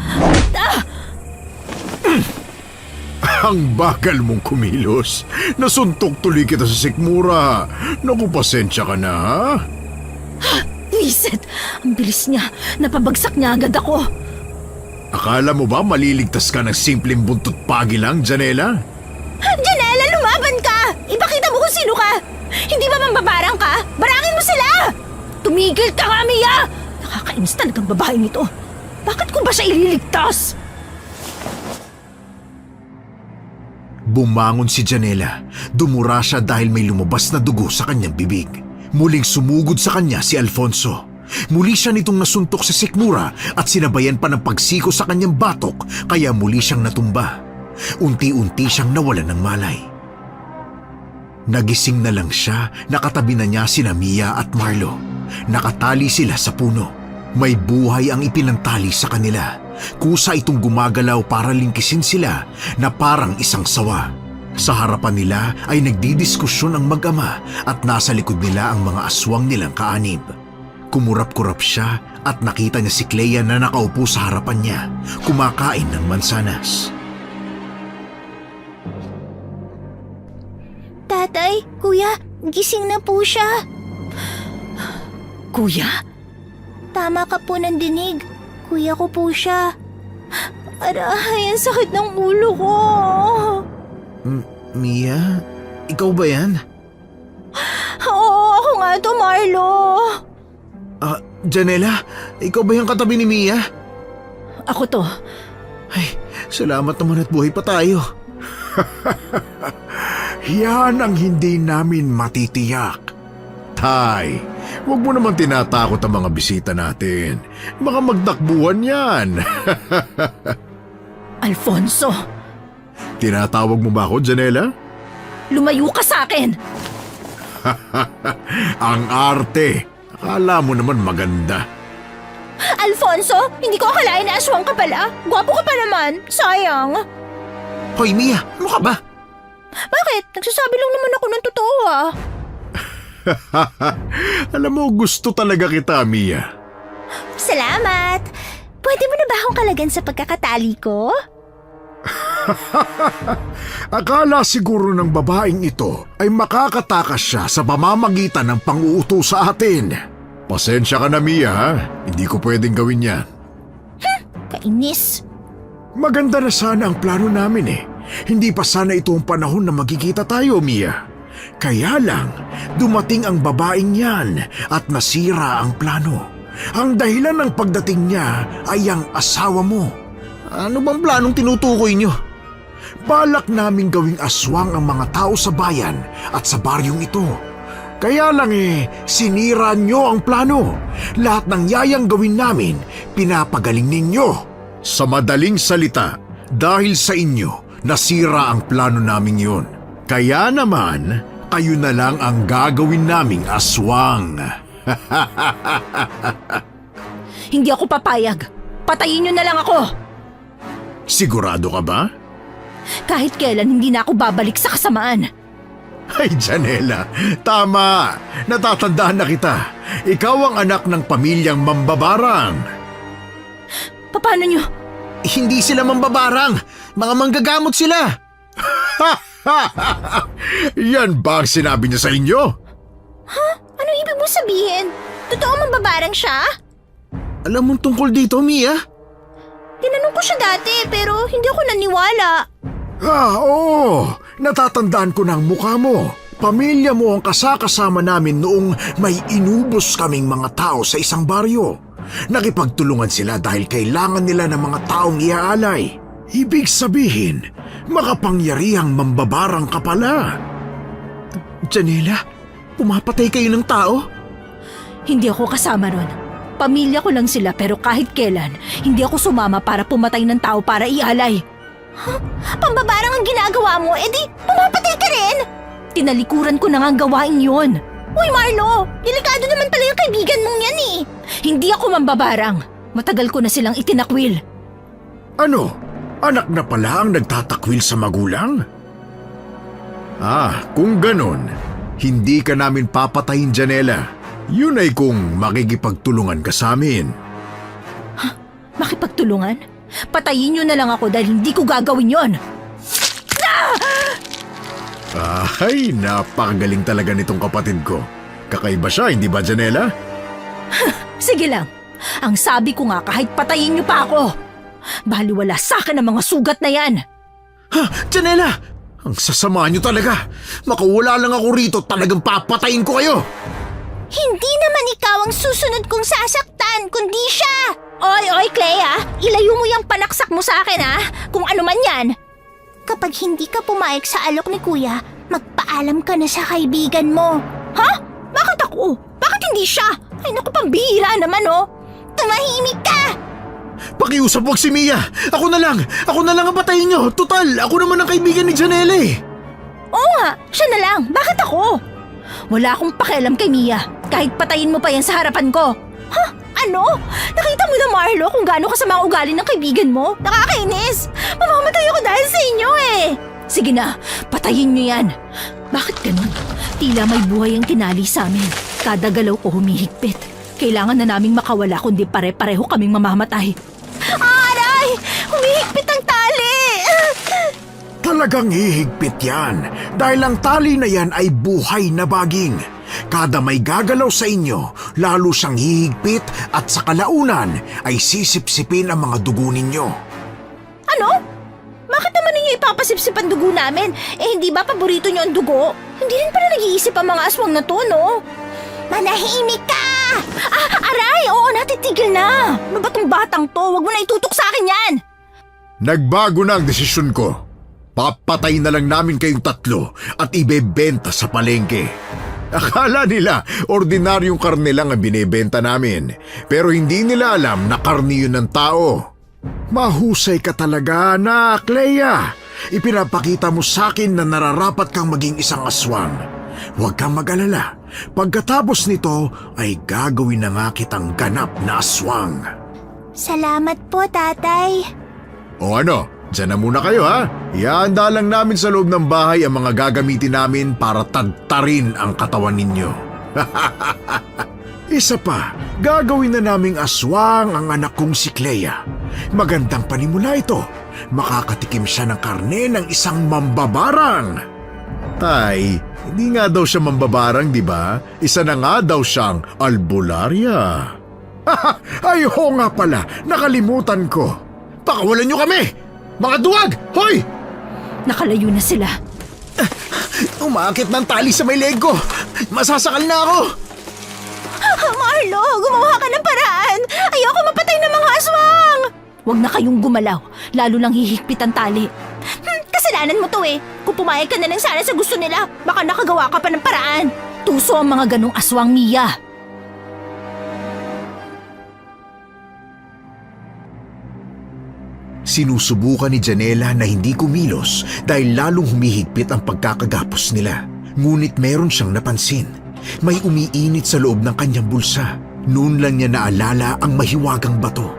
Ang bagal mong kumilos. Nasuntok tuloy kita sa sikmura. Naku, pasensya ka na ha? Wiset! Ang bilis niya. Napabagsak niya agad ako. Akala mo ba maliligtas ka ng simpleng buntot pagi lang, Janela? Janela, lumaban ka! Ipakita mo kung sino ka! Hindi ba mambabarang ka? Barangin mo sila! Tumigil ka nga, Mia! Nakakainis talagang babaeng ito. Bakit ko ba siya ililigtas? Bumangon si Janela. Dumura siya dahil may lumabas na dugo sa kanyang bibig. Muling sumugod sa kanya si Alfonso. Muli siya nitong nasuntok sa sikmura at sinabayan pa ng pagsiko sa kanyang batok kaya muli siyang natumba. Unti-unti siyang nawalan ng malay. Nagising na lang siya, nakatabi na niya sina Mia at Marlo. Nakatali sila sa puno. May buhay ang ipinantali sa kanila. Kusa itong gumagalaw para lingkisin sila na parang isang sawa. Sa harapan nila ay nagdidiskusyon ang mag-ama at nasa likod nila ang mga aswang nilang kaanib. Kumurap-kurap siya at nakita niya si Clea na nakaupo sa harapan niya, kumakain ng mansanas. Tatay, kuya, gising na po siya. Kuya? Tama ka po ng dinig. Kuya ko po siya. Aray, ang sakit ng ulo ko. Mia, ikaw ba yan? Oo, ako nga to, Marlo. Janela, ikaw ba yung katabi ni Mia? Ako to. Ay, salamat naman at buhay pa tayo. Yan ang hindi namin matitiyak. Tay, huwag mo naman tinatakot ang mga bisita natin. Baka magtakbuhan yan. Alfonso, Tinatawag mo ba ako, Janela? lumayo ka sa akin! Ang arte. Akala mo naman maganda. Alfonso, hindi ko akalain na aswang ka pala. Gwapo ka pa naman. Sayang. Hoy Mia, ano ka ba? Bakit? Nagsasabi lang naman ako ng totoo ah. Alam mo, gusto talaga kita, Mia. Salamat. Pwede mo na ba akong kalagan sa pagkakatali ko? Akala siguro ng babaeng ito ay makakatakas siya sa pamamagitan ng pang-uutos sa atin. Pasensya ka na, Mia, ha? Hindi ko pwedeng gawin yan. Kainis. Maganda na sana ang plano namin eh. Hindi pa sana ito ang panahon na magkikita tayo, Mia. Kaya lang, dumating ang babaeng yan at nasira ang plano. Ang dahilan ng pagdating niya ay ang asawa mo. Ano bang planong tinutukoy nyo? Balak naming gawing aswang ang mga tao sa bayan at sa baryong ito. Kaya lang sinira nyo ang plano. Lahat ng yayang gawin namin, pinapagaling ninyo. Sa madaling salita, dahil sa inyo, nasira ang plano namin yun. Kaya naman, kayo na lang ang gagawin naming aswang. Hindi ako papayag. Patayin niyo na lang ako! Sigurado ka ba? Kahit kailan hindi na ako babalik sa kasamaan. Ay, Janela, tama. Natatandaan na kita. Ikaw ang anak ng pamilyang mambabarang. Paano niyo? Hindi sila mambabarang. Mga manggagamot sila. Yan ba ang sinabi niya sa inyo? Ano ibig mo sabihin? Totoo mambabarang siya? Alam mo tungkol dito, Mia? Tinanong ko siya dati pero hindi ako naniwala. Oo. Natatandaan ko na ang mukha mo. Pamilya mo ang kasakasama namin noong may inubos kaming mga tao sa isang baryo. Nakipagtulungan sila dahil kailangan nila ng mga taong iaalay. Ibig sabihin, makapangyarihang mambabarang ka pala. Janela, pumapatay kayo ng tao? Hindi ako kasama ron. Pamilya ko lang sila pero kahit kailan, hindi ako sumama para pumatay ng tao para ialay. Pambabarang ang ginagawa mo, edi pumapatay ka rin? Tinalikuran ko na nga ang gawain yon. Uy Marlo, delikado naman pala yung kaibigan mong yan eh. Hindi ako mambabarang. Matagal ko na silang itinakwil. Ano? Anak na pala ang nagtatakwil sa magulang? Kung ganon, hindi ka namin papatayin, Janela. Yun ay kung makikipagtulungan ka sa amin. Makipagtulungan? Patayin niyo na lang ako dahil hindi ko gagawin yon. Ay, napakagaling talaga nitong kapatid ko. Kakaiba siya, hindi ba, Janela? Sige lang. Ang sabi ko nga kahit patayin niyo pa ako. Baliwala sa akin ang mga sugat na yan. Janela! Ang sasama nyo talaga. Makawala lang ako rito, talagang papatayin ko kayo. Hindi naman ikaw ang susunod kong sasaktan, kundi siya! Oy, Clea! Ilayo mo yung panaksak mo sa akin, ha? Kung ano man yan! Kapag hindi ka pumayag sa alok ni Kuya, magpaalam ka na sa kaibigan mo. Ha? Bakit ako? Bakit hindi siya? Ay naku, pambihira naman, oh! Tumahimik ka! Pakiusap wag si Mia. Ako na lang ang patayin nyo. Total, ako naman ang kaibigan ni Janela eh. Oo nga, siya na lang. Bakit ako? Wala akong pakialam kay Mia. Kahit patayin mo pa yan sa harapan ko. Ha? Ano? Nakita mo na, Marlo, kung gaano kasama ang ugali ng kaibigan mo? Nakakainis! Mamamatay ako dahil sa inyo eh! Sige na, patayin niyo yan. Bakit ganun? Tila may buhay ang tinali sa amin. Kada galaw ko humihigpit. Kailangan na naming makawala kundi pare-pareho kaming mamamatay. Aray! Humihigpit ang tali! Talagang hihigpit yan dahil ang tali na yan ay buhay na baging. Kada may gagalaw sa inyo, lalo siyang hihigpit at sa kalaunan ay sisipsipin ang mga dugo ninyo. Ano? Bakit naman ninyo ipapasipsip ang dugo namin? Hindi ba paborito nyo ang dugo? Hindi rin pala nag-iisip ang mga aswang na to, no? Manahimik ka! Aray! Oo, natitigil na! Ano ba tong batang to? Huwag mo na itutok sa akin yan! Nagbago na ang desisyon ko. Papatay na lang namin kayong tatlo at ibebenta sa palengke. Akala nila ordinaryong karne lang ang binebenta namin, pero hindi nila alam na karne yun ng tao. Mahusay ka talaga, anak, Leia. Ipinapakita mo sa akin na nararapat kang maging isang aswang. Huwag kang mag-alala. Pagkatapos nito ay gagawin na nga kitang ganap na aswang. Salamat po, tatay. O ano, dyan na muna kayo ha. Ihanda lang namin sa loob ng bahay ang mga gagamitin namin para tadtarin ang katawan ninyo. Isa pa, gagawin na naming aswang ang anak kong si Clea. Magandang panimula ito. Makakatikim siya ng karne ng isang mambabarang. Tay, hindi nga daw siya mambabarang, di ba? Isa na nga daw siyang albularya. Ay, ho nga pala, nakalimutan ko. Pakawalan niyo kami! Mga duwag! Hoy! Nakalayo na sila. Umakit ng tali sa may leg ko. Masasakal na ako. Marlo, gumawa ka ng paraan! Ayoko mapatay ng mga aswang! Huwag na kayong gumalaw, lalo lang hihigpit ang tali. Kasalanan mo to eh. Kung pumayag ka na lang sana sa gusto nila, baka nakagawa ka pa ng paraan. Tuso ang mga ganong aswang, Mia. Sinusubukan ni Janela na hindi kumilos dahil lalong humihigpit ang pagkakagapos nila. Ngunit meron siyang napansin. May umiinit sa loob ng kanyang bulsa. Noon lang niya naalala ang mahiwagang bato.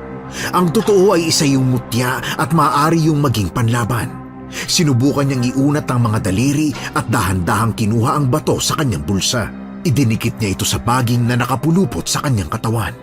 Ang totoo ay isa yung mutya at maaari yung maging panlaban. Sinubukan niyang iunat ang mga daliri at dahan-dahang kinuha ang bato sa kanyang bulsa. Idinikit niya ito sa baging na nakapulupot sa kanyang katawan.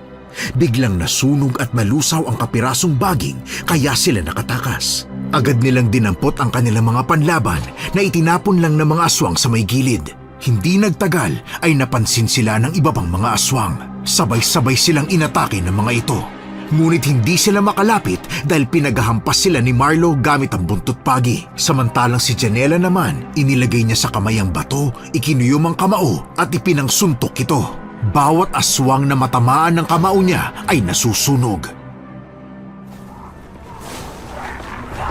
Biglang nasunog at nalusaw ang kapirasong baging kaya sila nakatakas. Agad nilang dinampot ang kanilang mga panlaban na itinapon lang ng mga aswang sa may gilid. Hindi nagtagal ay napansin sila ng iba pang mga aswang. Sabay-sabay silang inatake ng mga ito. Ngunit hindi sila makalapit dahil pinaghahampas sila ni Marlo gamit ang buntot pagi. Samantalang si Janela naman, inilagay niya sa kamay ang bato, ikinuyom ang kamao at ipinangsuntok ito. Bawat aswang na matamaan ng kamao niya ay nasusunog.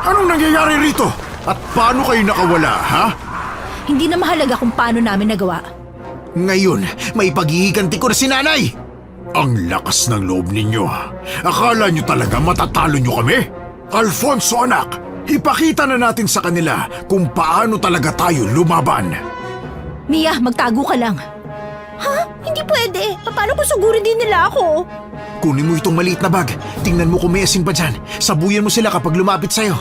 Anong nangyayari rito? At paano kayo nakawala, ha? Hindi na mahalaga kung paano namin nagawa. Ngayon, may paghihiganti ko na si Nanay! Ang lakas ng loob ninyo. Akala nyo talaga matatalo nyo kami? Alfonso anak, ipakita na natin sa kanila kung paano talaga tayo lumaban. Mia, magtago ka lang. Ha? Hindi pwede. Paano kung sugurin din nila ako? Kunin mo itong maliit na bag. Tingnan mo kung may asin pa dyan. Sabuyan mo sila kapag lumapit sa'yo.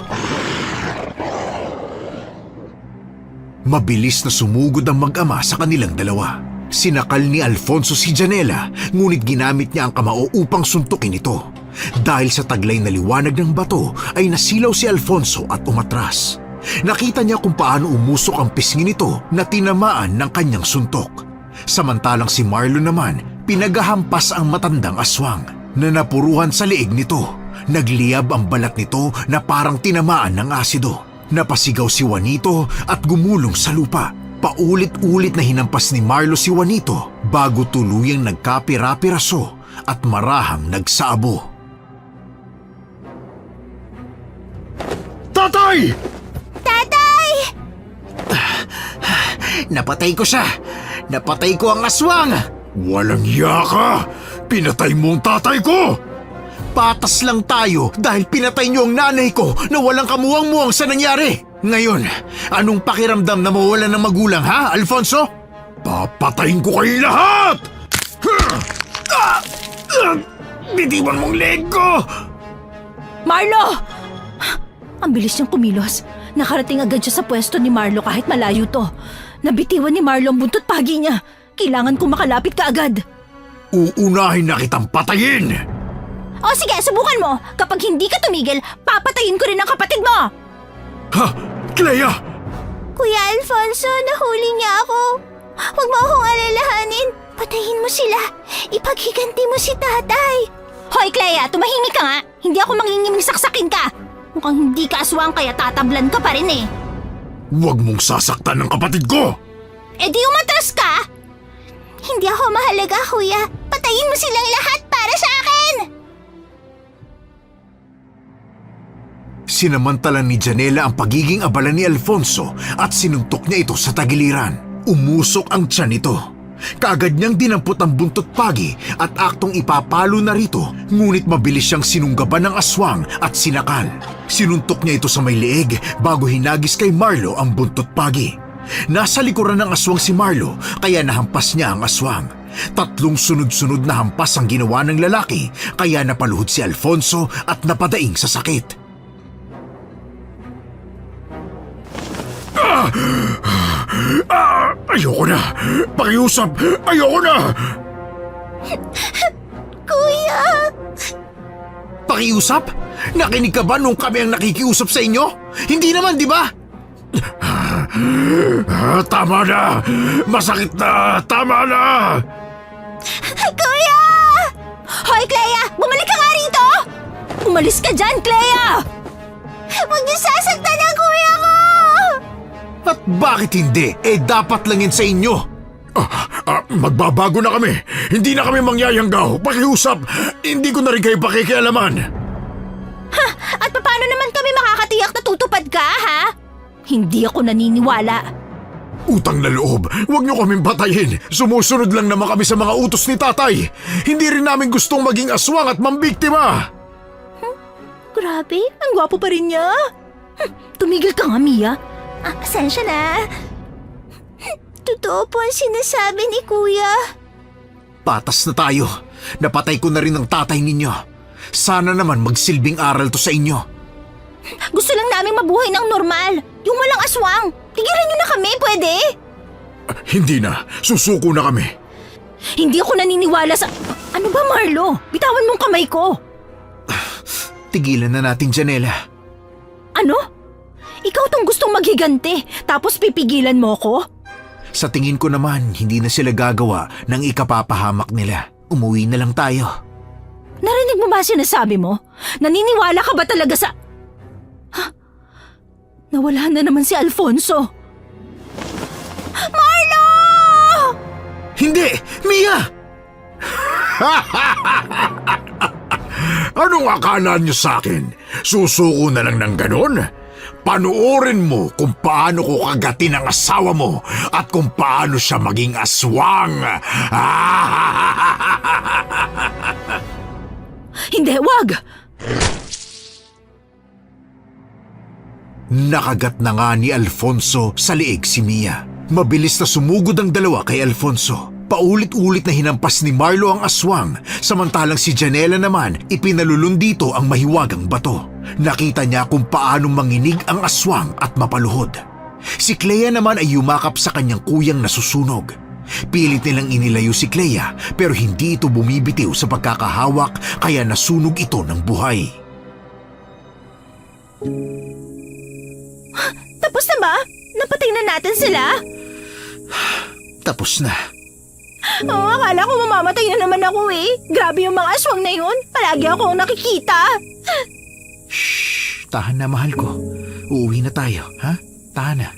Mabilis na sumugod ang mag-ama sa kanilang dalawa. Sinakal ni Alfonso si Janela, ngunit ginamit niya ang kamao upang suntukin ito. Dahil sa taglay na liwanag ng bato, ay nasilaw si Alfonso at umatras. Nakita niya kung paano umusok ang pisngi nito na tinamaan ng kanyang suntok. Samantalang si Marlo naman, pinaghahampas ang matandang aswang na napuruhan sa leeg nito. Nagliyab ang balat nito na parang tinamaan ng asido. Napasigaw si Juanito at gumulong sa lupa. Paulit-ulit na hinampas ni Marlo si Juanito bago tuluyang nagkapira-piraso at marahang nagsaabo. Tatay! Tatay! Napatay ko siya! Napatay ko ang aswang! Walang iya ka! Pinatay mo ang tatay ko! Patas lang tayo dahil pinatay niyo ang nanay ko na walang kamuwang-muwang sa nangyari. Ngayon, anong pakiramdam na mawalan ng magulang, ha, Alfonso? Papatayin ko kayo lahat! Bitiwan mong leg ko! Marlo! Ang bilis niyang kumilos. Nakarating agad siya sa pwesto ni Marlo kahit malayo to. Nabitiwan ni Marlo ang buntot pagi niya. Kailangan kong makalapit ka agad. Uunahin na kitang patayin! O sige, subukan mo. Kapag hindi ka tumigil, papatayin ko rin ang kapatid mo. Ha? Clea! Kuya Alfonso, nahuli niya ako. Huwag mo akong alalahanin. Patayin mo sila. Ipaghiganti mo si tatay. Hoy, Clea, tumahimik ka nga. Hindi ako mangingiming saksakin ka. Mukhang hindi ka aswang kaya tatablan ka pa rin eh. Huwag mong sasaktan ng kapatid ko! Eh di umatras ka! Hindi ako mahalaga, kuya. Patayin mo silang lahat para sa akin! Sinamantala ni Janela ang pagiging abala ni Alfonso at sinuntok niya ito sa tagiliran. Umusok ang tiyan nito. Kaagad niyang dinampot ang buntot pagi at aktong ipapalo na rito, ngunit mabilis siyang sinunggaban ng aswang at sinakal. Sinuntok niya ito sa may leeg bago hinagis kay Marlo ang buntot pagi. Nasa likuran ng aswang si Marlo kaya nahampas niya ang aswang. 3 sunod-sunod na hampas ang ginawa ng lalaki kaya napaluhod si Alfonso at napadaing sa sakit. Ayoko na! Pakiusap! Ayoko na! Kuya! Pakiusap? Nakinig ka ba nung kami ang nakikiusap sa inyo? Hindi naman, di ba? Tama na! Masakit na! Tama na! Kuya! Hoy, Clea! Bumalik ka nga rito! Umalis ka dyan, Clea! Huwag niyo sasaktan ang kuya ko! At bakit hindi? Dapat lang yan sa inyo. Magbabago na kami! Hindi na kami mangyayanggaw! Pakiusap! Hindi ko na rin kayo pakikialaman! At paano naman kami makakatiyak na tutupad ka, ha? Hindi ako naniniwala. Utang na loob! Huwag niyo kaming patayin! Sumusunod lang naman kami sa mga utos ni tatay! Hindi rin namin gustong maging aswang at mambiktima! Grabe, ang gwapo pa rin niya. Tumigil ka nga, Mia. Pasensya na. Totoo po ang sinasabi ni kuya. Patas na tayo. Napatay ko na rin ang tatay ninyo. Sana naman magsilbing aral to sa inyo. Gusto lang namin mabuhay ng normal. Yung walang aswang. Tigilan niyo na kami, pwede? Hindi na! Susuko na kami! Hindi ako naniniwala sa... Ano ba, Marlo? Bitawan mong kamay ko. Tigilan na natin, Janela. Ano? Ikaw tong gustong maghiganti, tapos pipigilan mo ko? Sa tingin ko naman, hindi na sila gagawa ng ikapapahamak nila. Umuwi na lang tayo. Narinig mo ba sinasabi mo? Naniniwala ka ba talaga sa... Nawala na naman si Alfonso. Marlo! Hindi! Mia! Anong akala niyo sa akin? Susuko na lang ng ganon? Panoorin mo kung paano ko kagatin ang asawa mo at kung paano siya maging aswang. Hindi, wag! Nakagat na nga ni Alfonso sa liig si Mia. Mabilis na sumugod ang dalawa kay Alfonso. Paulit-ulit na hinampas ni Marlo ang aswang, samantalang si Janela naman ipinalulun dito ang mahiwagang bato. Nakita niya kung paano manginig ang aswang at mapaluhod. Si Clea naman ay yumakap sa kanyang kuyang nasusunog. Pilit nilang inilayo si Clea pero hindi ito bumibitiw sa pagkakahawak kaya nasunog ito ng buhay. Tapos na ba? Napatay na natin sila? Tapos na. Oo, akala ko mamamatay na naman ako eh. Grabe yung mga aswang na yun. Palagi akong nakikita. Shh! Tahan na, mahal ko. Uuwi na tayo, ha? Tahan na.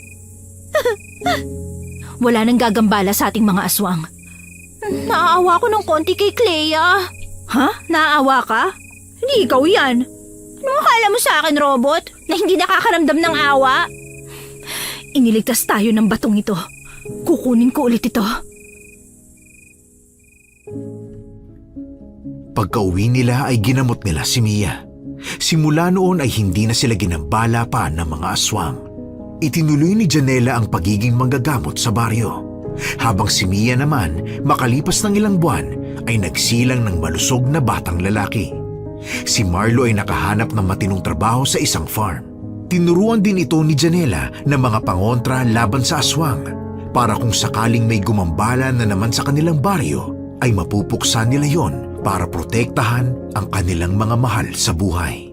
Wala nang gagambala sa ating mga aswang. Naaawa ko ng konti kay Clea. Ha? Naaawa ka? Hindi ikaw yan. Ano akala mo sa akin, robot? Na hindi nakakaramdam ng awa? Iniligtas tayo ng batong ito. Kukunin ko ulit ito. Pagka-uwi nila ay ginamot nila si Mia. Simula noon ay hindi na sila ginambala pa ng mga aswang. Itinuloy ni Janela ang pagiging manggagamot sa baryo. Habang si Mia naman, makalipas ng ilang buwan, ay nagsilang ng malusog na batang lalaki. Si Marlo ay nakahanap ng matinong trabaho sa isang farm. Tinuruan din ito ni Janela ng mga pangontra laban sa aswang para kung sakaling may gumambala na naman sa kanilang baryo, ay mapupuksan nila yon para protektahan ang kanilang mga mahal sa buhay.